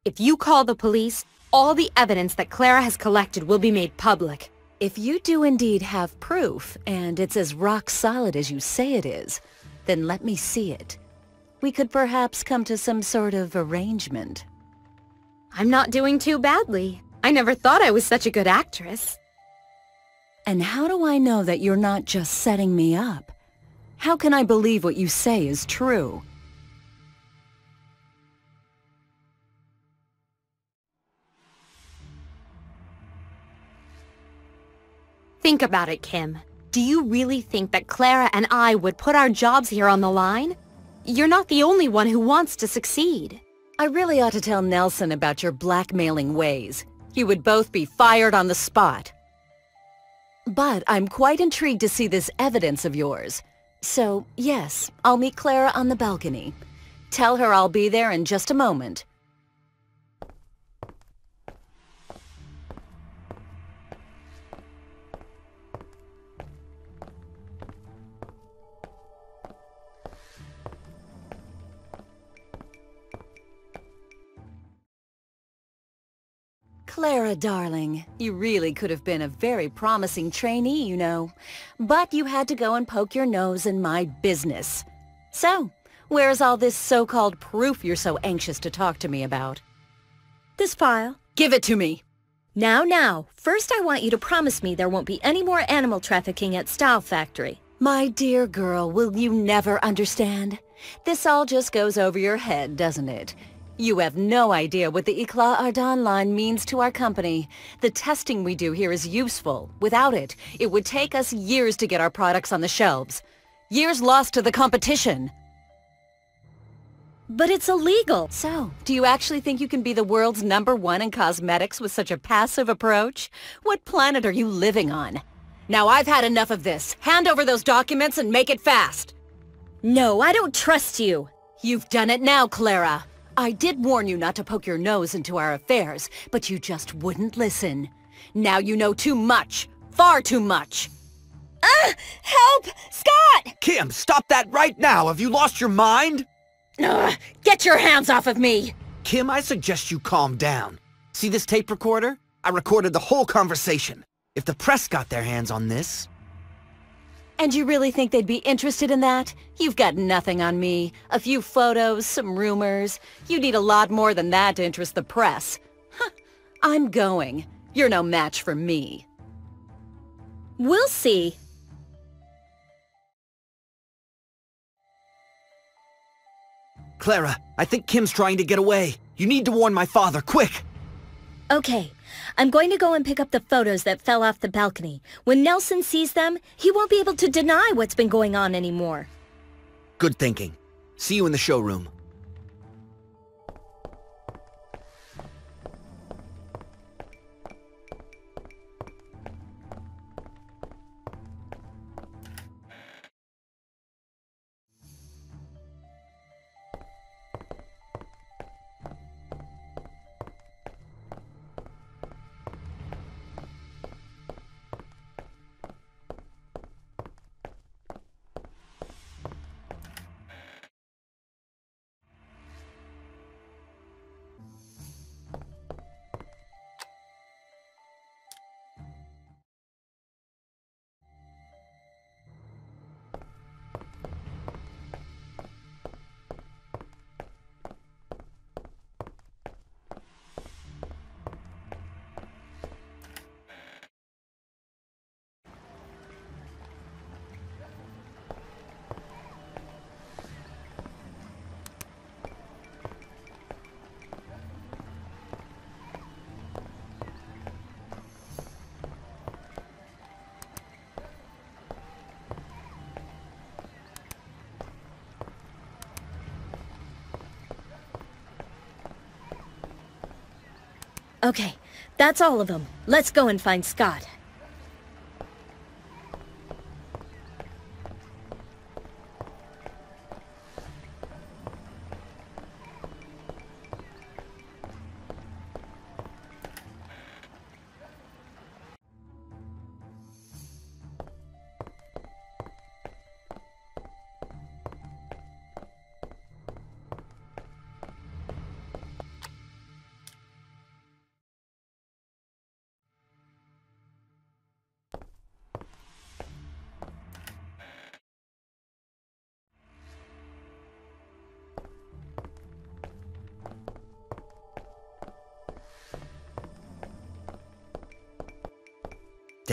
If you call the police, all the evidence that Clara has collected will be made public. If you do indeed have proof, and it's as rock solid as you say it is, then let me see it. We could perhaps come to some sort of arrangement. I'm not doing too badly. I never thought I was such a good actress. And how do I know that you're not just setting me up? How can I believe what you say is true? Think about it, Kim. Do you really think that Clara and I would put our jobs here on the line? You're not the only one who wants to succeed. I really ought to tell Nelson about your blackmailing ways. You would both be fired on the spot. But I'm quite intrigued to see this evidence of yours. So, yes, I'll meet Clara on the balcony. Tell her I'll be there in just a moment. Clara, darling, you really could have been a very promising trainee, you know. But you had to go and poke your nose in my business. So, where's all this so-called proof you're so anxious to talk to me about? This file. Give it to me! Now. First I want you to promise me there won't be any more animal trafficking at Style Factory. My dear girl, will you never understand? This all just goes over your head, doesn't it? You have no idea what the Eclat Ardon line means to our company. The testing we do here is useful. Without it, it would take us years to get our products on the shelves. Years lost to the competition. But it's illegal. So, do you actually think you can be the world's #1 in cosmetics with such a passive approach? What planet are you living on? Now I've had enough of this. Hand over those documents and make it fast. No, I don't trust you. You've done it now, Clara. I did warn you not to poke your nose into our affairs, but you just wouldn't listen. Now you know too much. Far too much. Help! Scott! Kim, stop that right now! Have you lost your mind? Get your hands off of me! Kim, I suggest you calm down. See this tape recorder? I recorded the whole conversation. If the press got their hands on this... And you really think they'd be interested in that? You've got nothing on me. A few photos, some rumors. You need a lot more than that to interest the press. Huh. I'm going. You're no match for me. We'll see. Clara, I think Kim's trying to get away. You need to warn my father, quick! Okay, I'm going to go and pick up the photos that fell off the balcony. When Nelson sees them, he won't be able to deny what's been going on anymore. Good thinking. See you in the showroom. Okay, that's all of them. Let's go and find Scott.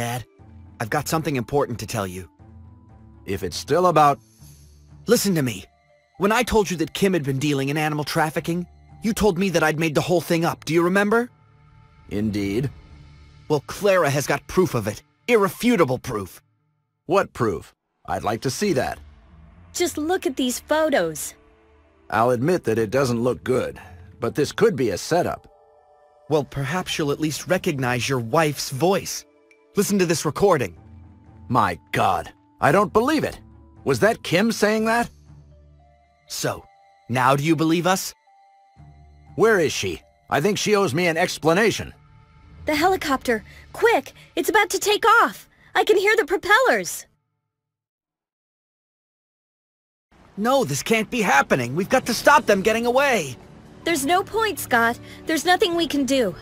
Dad. I've got something important to tell you. If it's still about... Listen to me. When I told you that Kim had been dealing in animal trafficking, you told me that I'd made the whole thing up. Do you remember? Indeed. Well, Clara has got proof of it. Irrefutable proof. What proof? I'd like to see that. Just look at these photos. I'll admit that it doesn't look good, but this could be a setup. Well, perhaps you'll at least recognize your wife's voice. Listen to this recording. My God, I don't believe it. Was that Kim saying that? So, now do you believe us? Where is she? I think she owes me an explanation. The helicopter! Quick! It's about to take off! I can hear the propellers! No, this can't be happening. We've got to stop them getting away. There's no point, Scott. There's nothing we can do.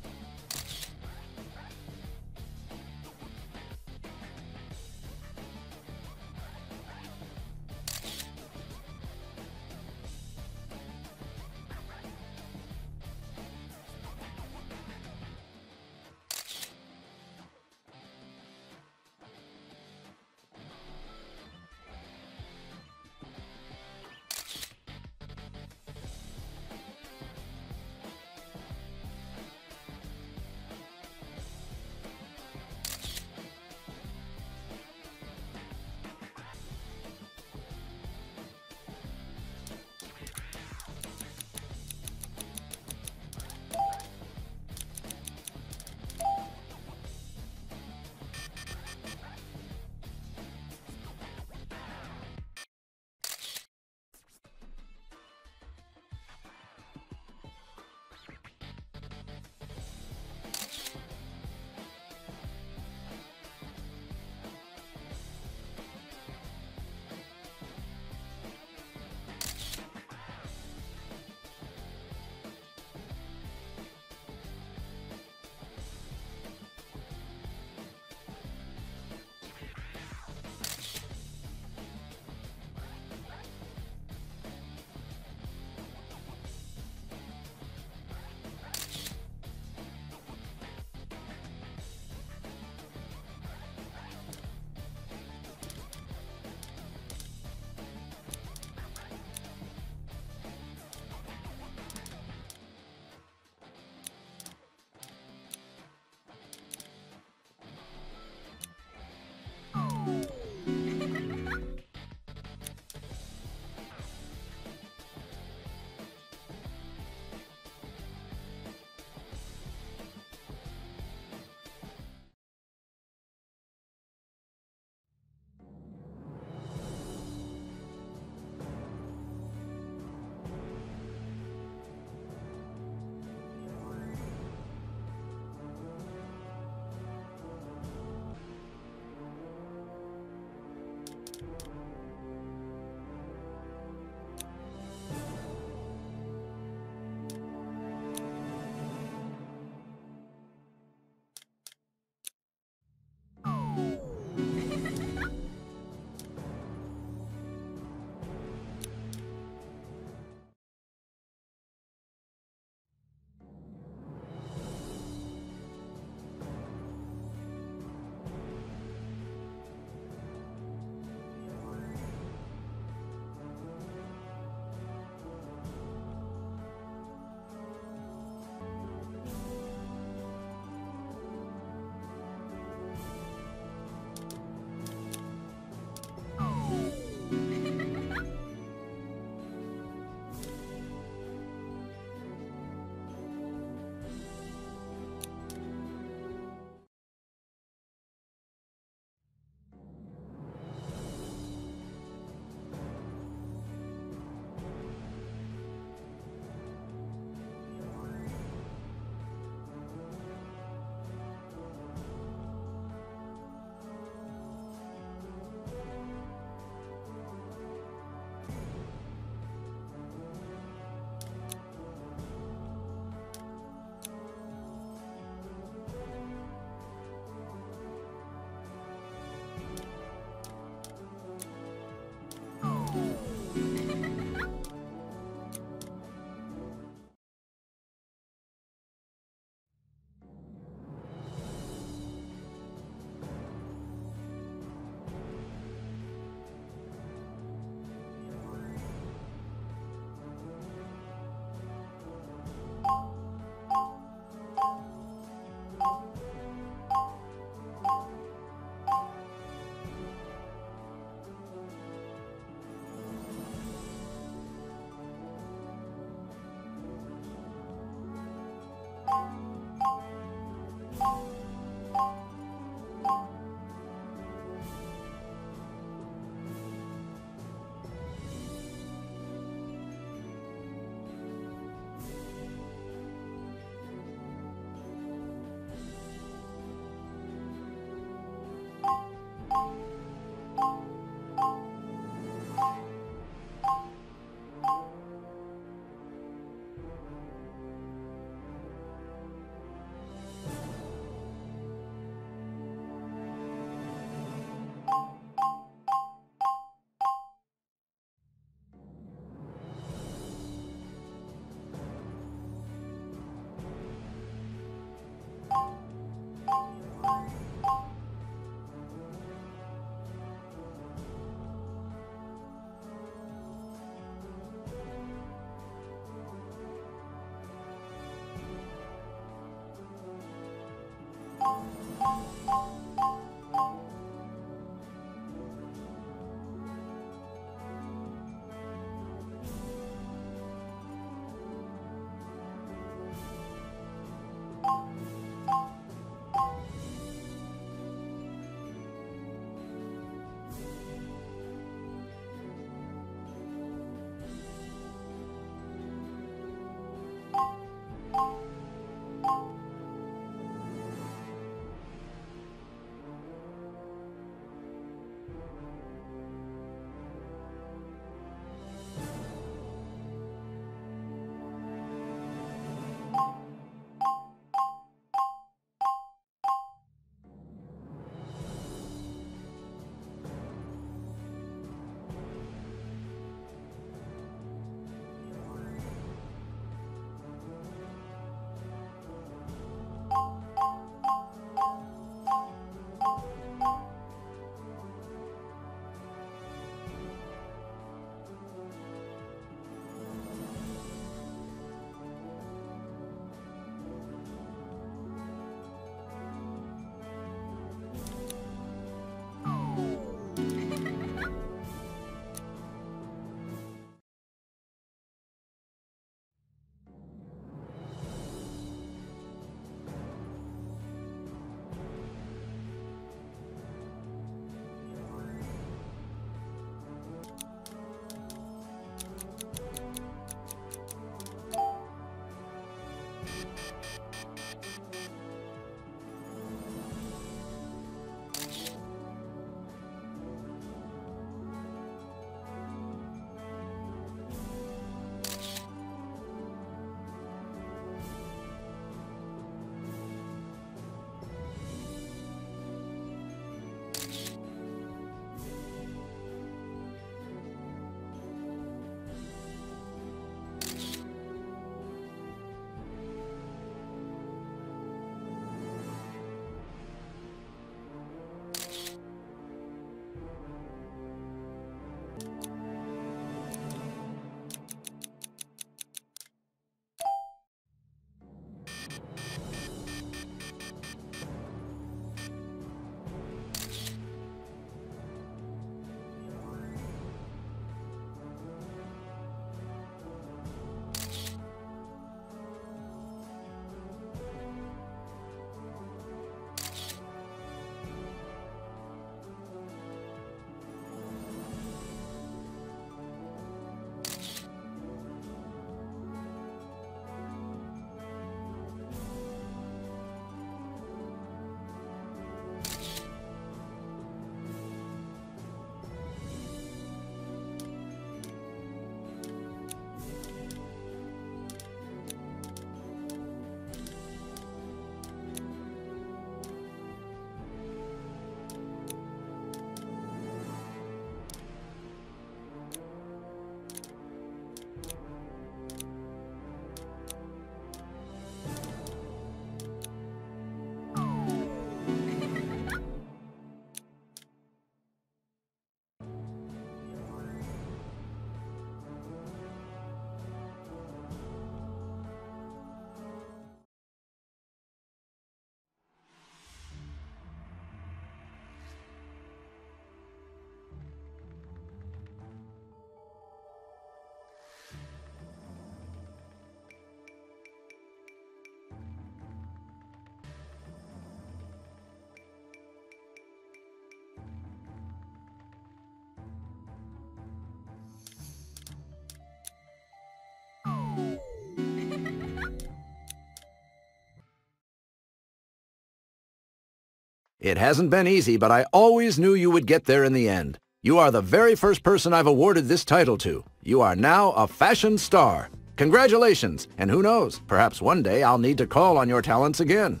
It hasn't been easy, but I always knew you would get there in the end. You are the very first person I've awarded this title to. You are now a fashion star. Congratulations, and who knows, perhaps one day I'll need to call on your talents again.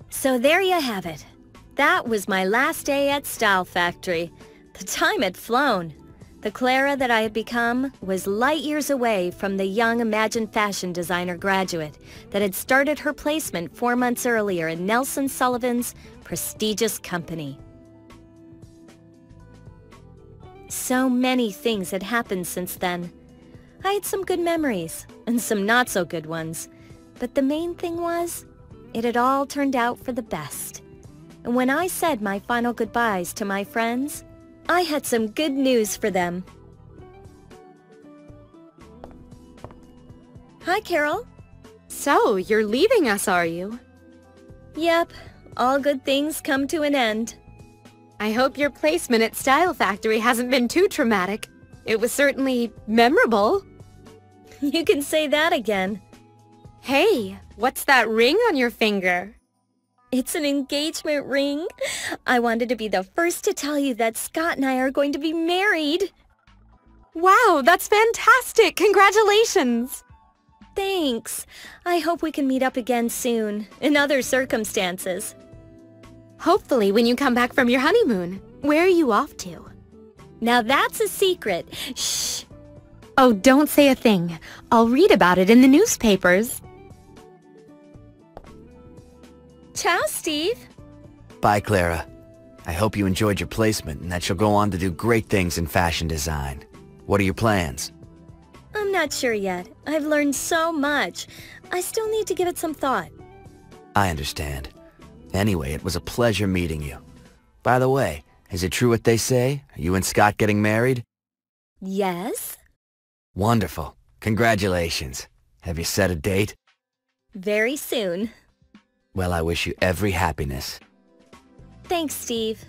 So there you have it. That was my last day at Style Factory. The time had flown. The Clara that I had become was light years away from the young Imagine fashion designer graduate that had started her placement 4 months earlier in Nelson Sullivan's prestigious company. So many things had happened since then. I had some good memories and some not so good ones, but the main thing was, it had all turned out for the best. And when I said my final goodbyes to my friends, I had some good news for them. Hi, Carol. So, you're leaving us, are you? Yep, all good things come to an end. I hope your placement at Style Factory hasn't been too traumatic. It was certainly memorable. You can say that again. Hey, what's that ring on your finger? It's an engagement ring. I wanted to be the first to tell you that Scott and I are going to be married. Wow, that's fantastic! Congratulations! Thanks. I hope we can meet up again soon, in other circumstances. Hopefully when you come back from your honeymoon. Where are you off to? Now that's a secret. Shh. Oh, don't say a thing. I'll read about it in the newspapers. Ciao, Steve. Bye, Clara. I hope you enjoyed your placement and that you'll go on to do great things in fashion design. What are your plans? I'm not sure yet. I've learned so much. I still need to give it some thought. I understand. Anyway, it was a pleasure meeting you. By the way, is it true what they say? Are you and Scott getting married? Yes. Wonderful. Congratulations. Have you set a date? Very soon. Well, I wish you every happiness. Thanks, Steve.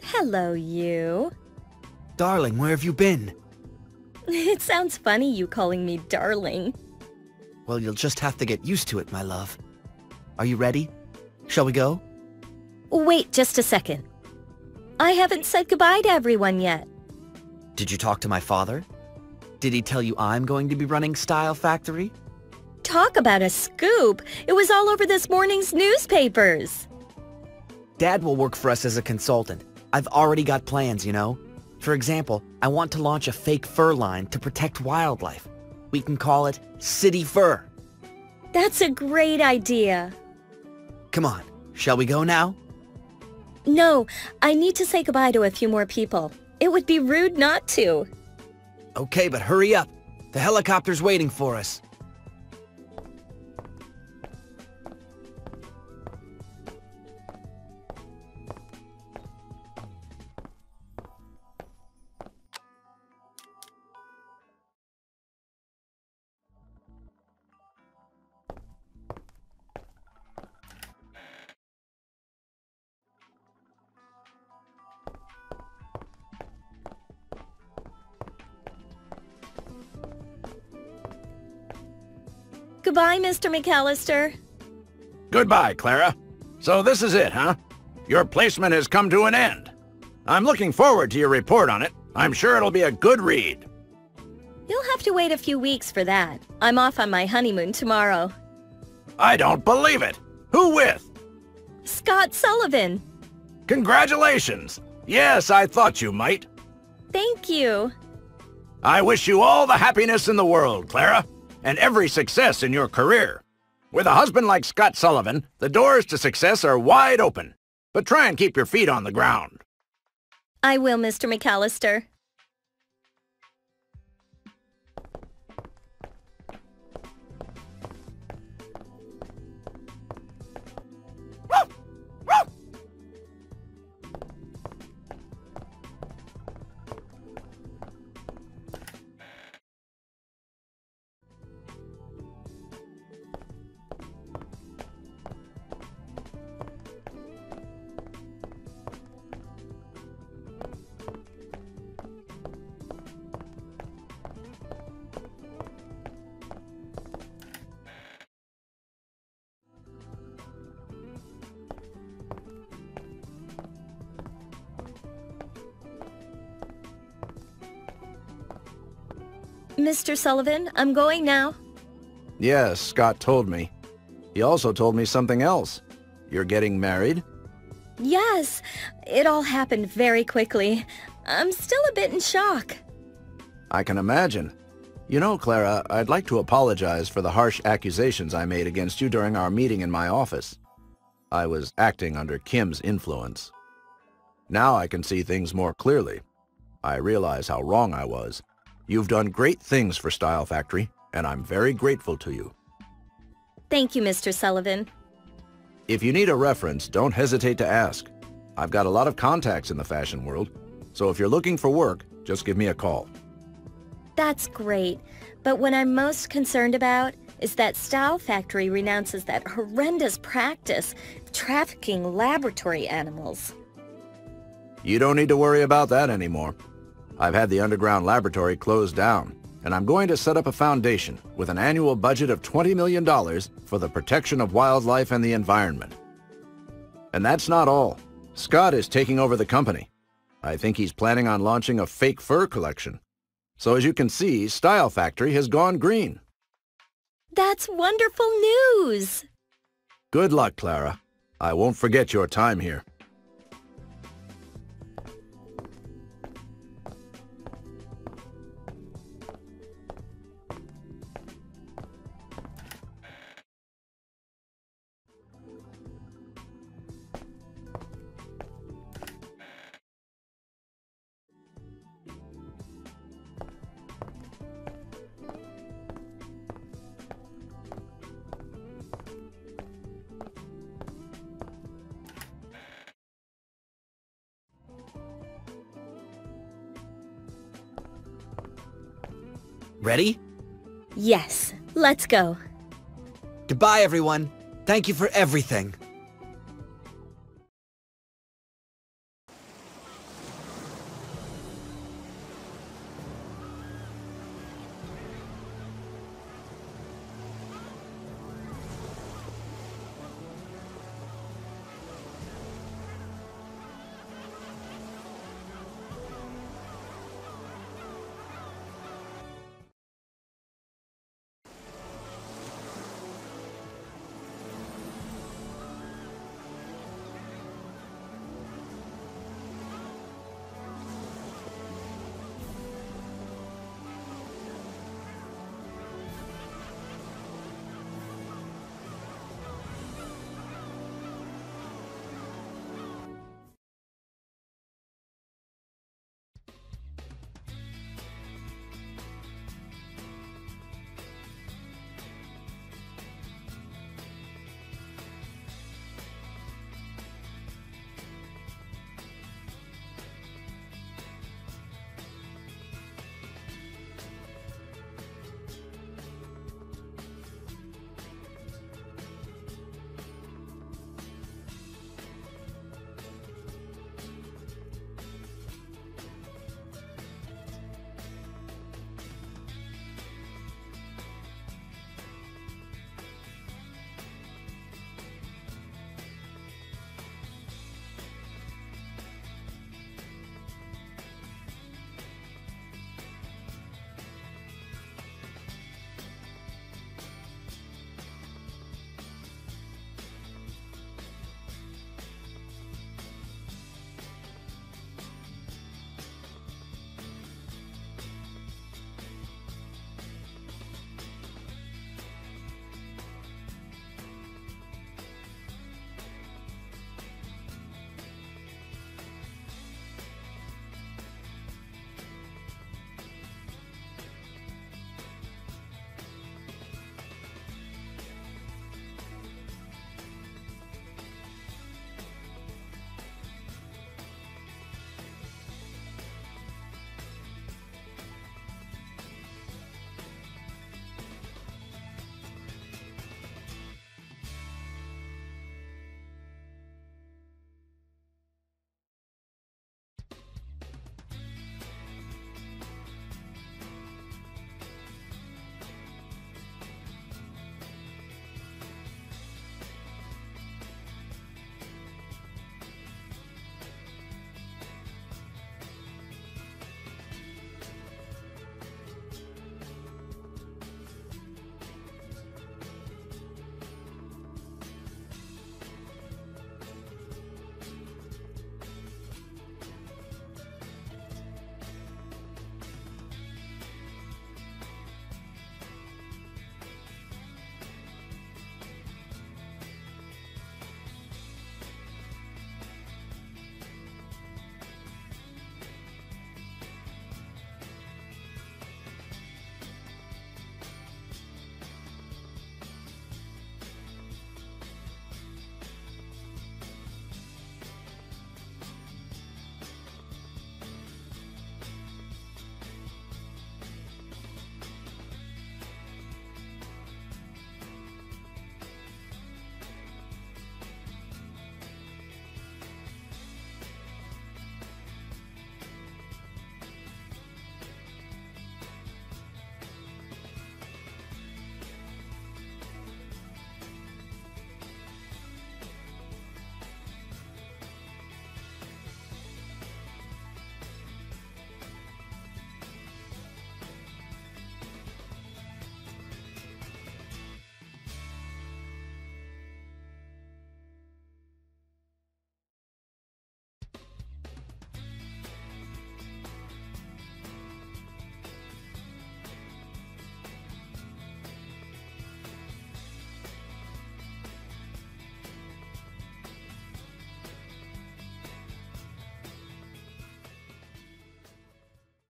Hello, you. Darling, where have you been? It sounds funny you calling me darling. Well, you'll just have to get used to it, my love. Are you ready? Shall we go? Wait just a second. I haven't said goodbye to everyone yet. Did you talk to my father? Did he tell you I'm going to be running Style Factory? Talk about a scoop. It was all over this morning's newspapers. Dad will work for us as a consultant. I've already got plans, you know. For example, I want to launch a fake fur line to protect wildlife. We can call it City Fur. That's a great idea. Come on, shall we go now? No, I need to say goodbye to a few more people. It would be rude not to. Okay, but hurry up. The helicopter's waiting for us. Goodbye, Mr. McAllister. Goodbye, Clara. So this is it, huh? Your placement has come to an end. I'm looking forward to your report on it. I'm sure it'll be a good read. You'll have to wait a few weeks for that. I'm off on my honeymoon tomorrow. I don't believe it. Who with? Scott Sullivan. Congratulations. Yes, I thought you might. Thank you. I wish you all the happiness in the world, Clara, and every success in your career. With a husband like Scott Sullivan, the doors to success are wide open. But try and keep your feet on the ground. I will, Mr. McAllister. Mr. Sullivan, I'm going now. Yes, Scott told me. He also told me something else. You're getting married? Yes, it all happened very quickly. I'm still a bit in shock. I can imagine. You know, Clara, I'd like to apologize for the harsh accusations I made against you during our meeting in my office. I was acting under Kim's influence. Now I can see things more clearly. I realize how wrong I was. You've done great things for Style Factory, and I'm very grateful to you. Thank you, Mr. Sullivan. If you need a reference, don't hesitate to ask. I've got a lot of contacts in the fashion world, so if you're looking for work, just give me a call. That's great, but what I'm most concerned about is that Style Factory renounces that horrendous practice, trafficking laboratory animals. You don't need to worry about that anymore. I've had the underground laboratory closed down, and I'm going to set up a foundation with an annual budget of $20 million for the protection of wildlife and the environment. And that's not all. Scott is taking over the company. I think he's planning on launching a fake fur collection. So as you can see, Style Factory has gone green. That's wonderful news! Good luck, Clara. I won't forget your time here. Ready? Yes, let's go. Goodbye, everyone. Thank you for everything.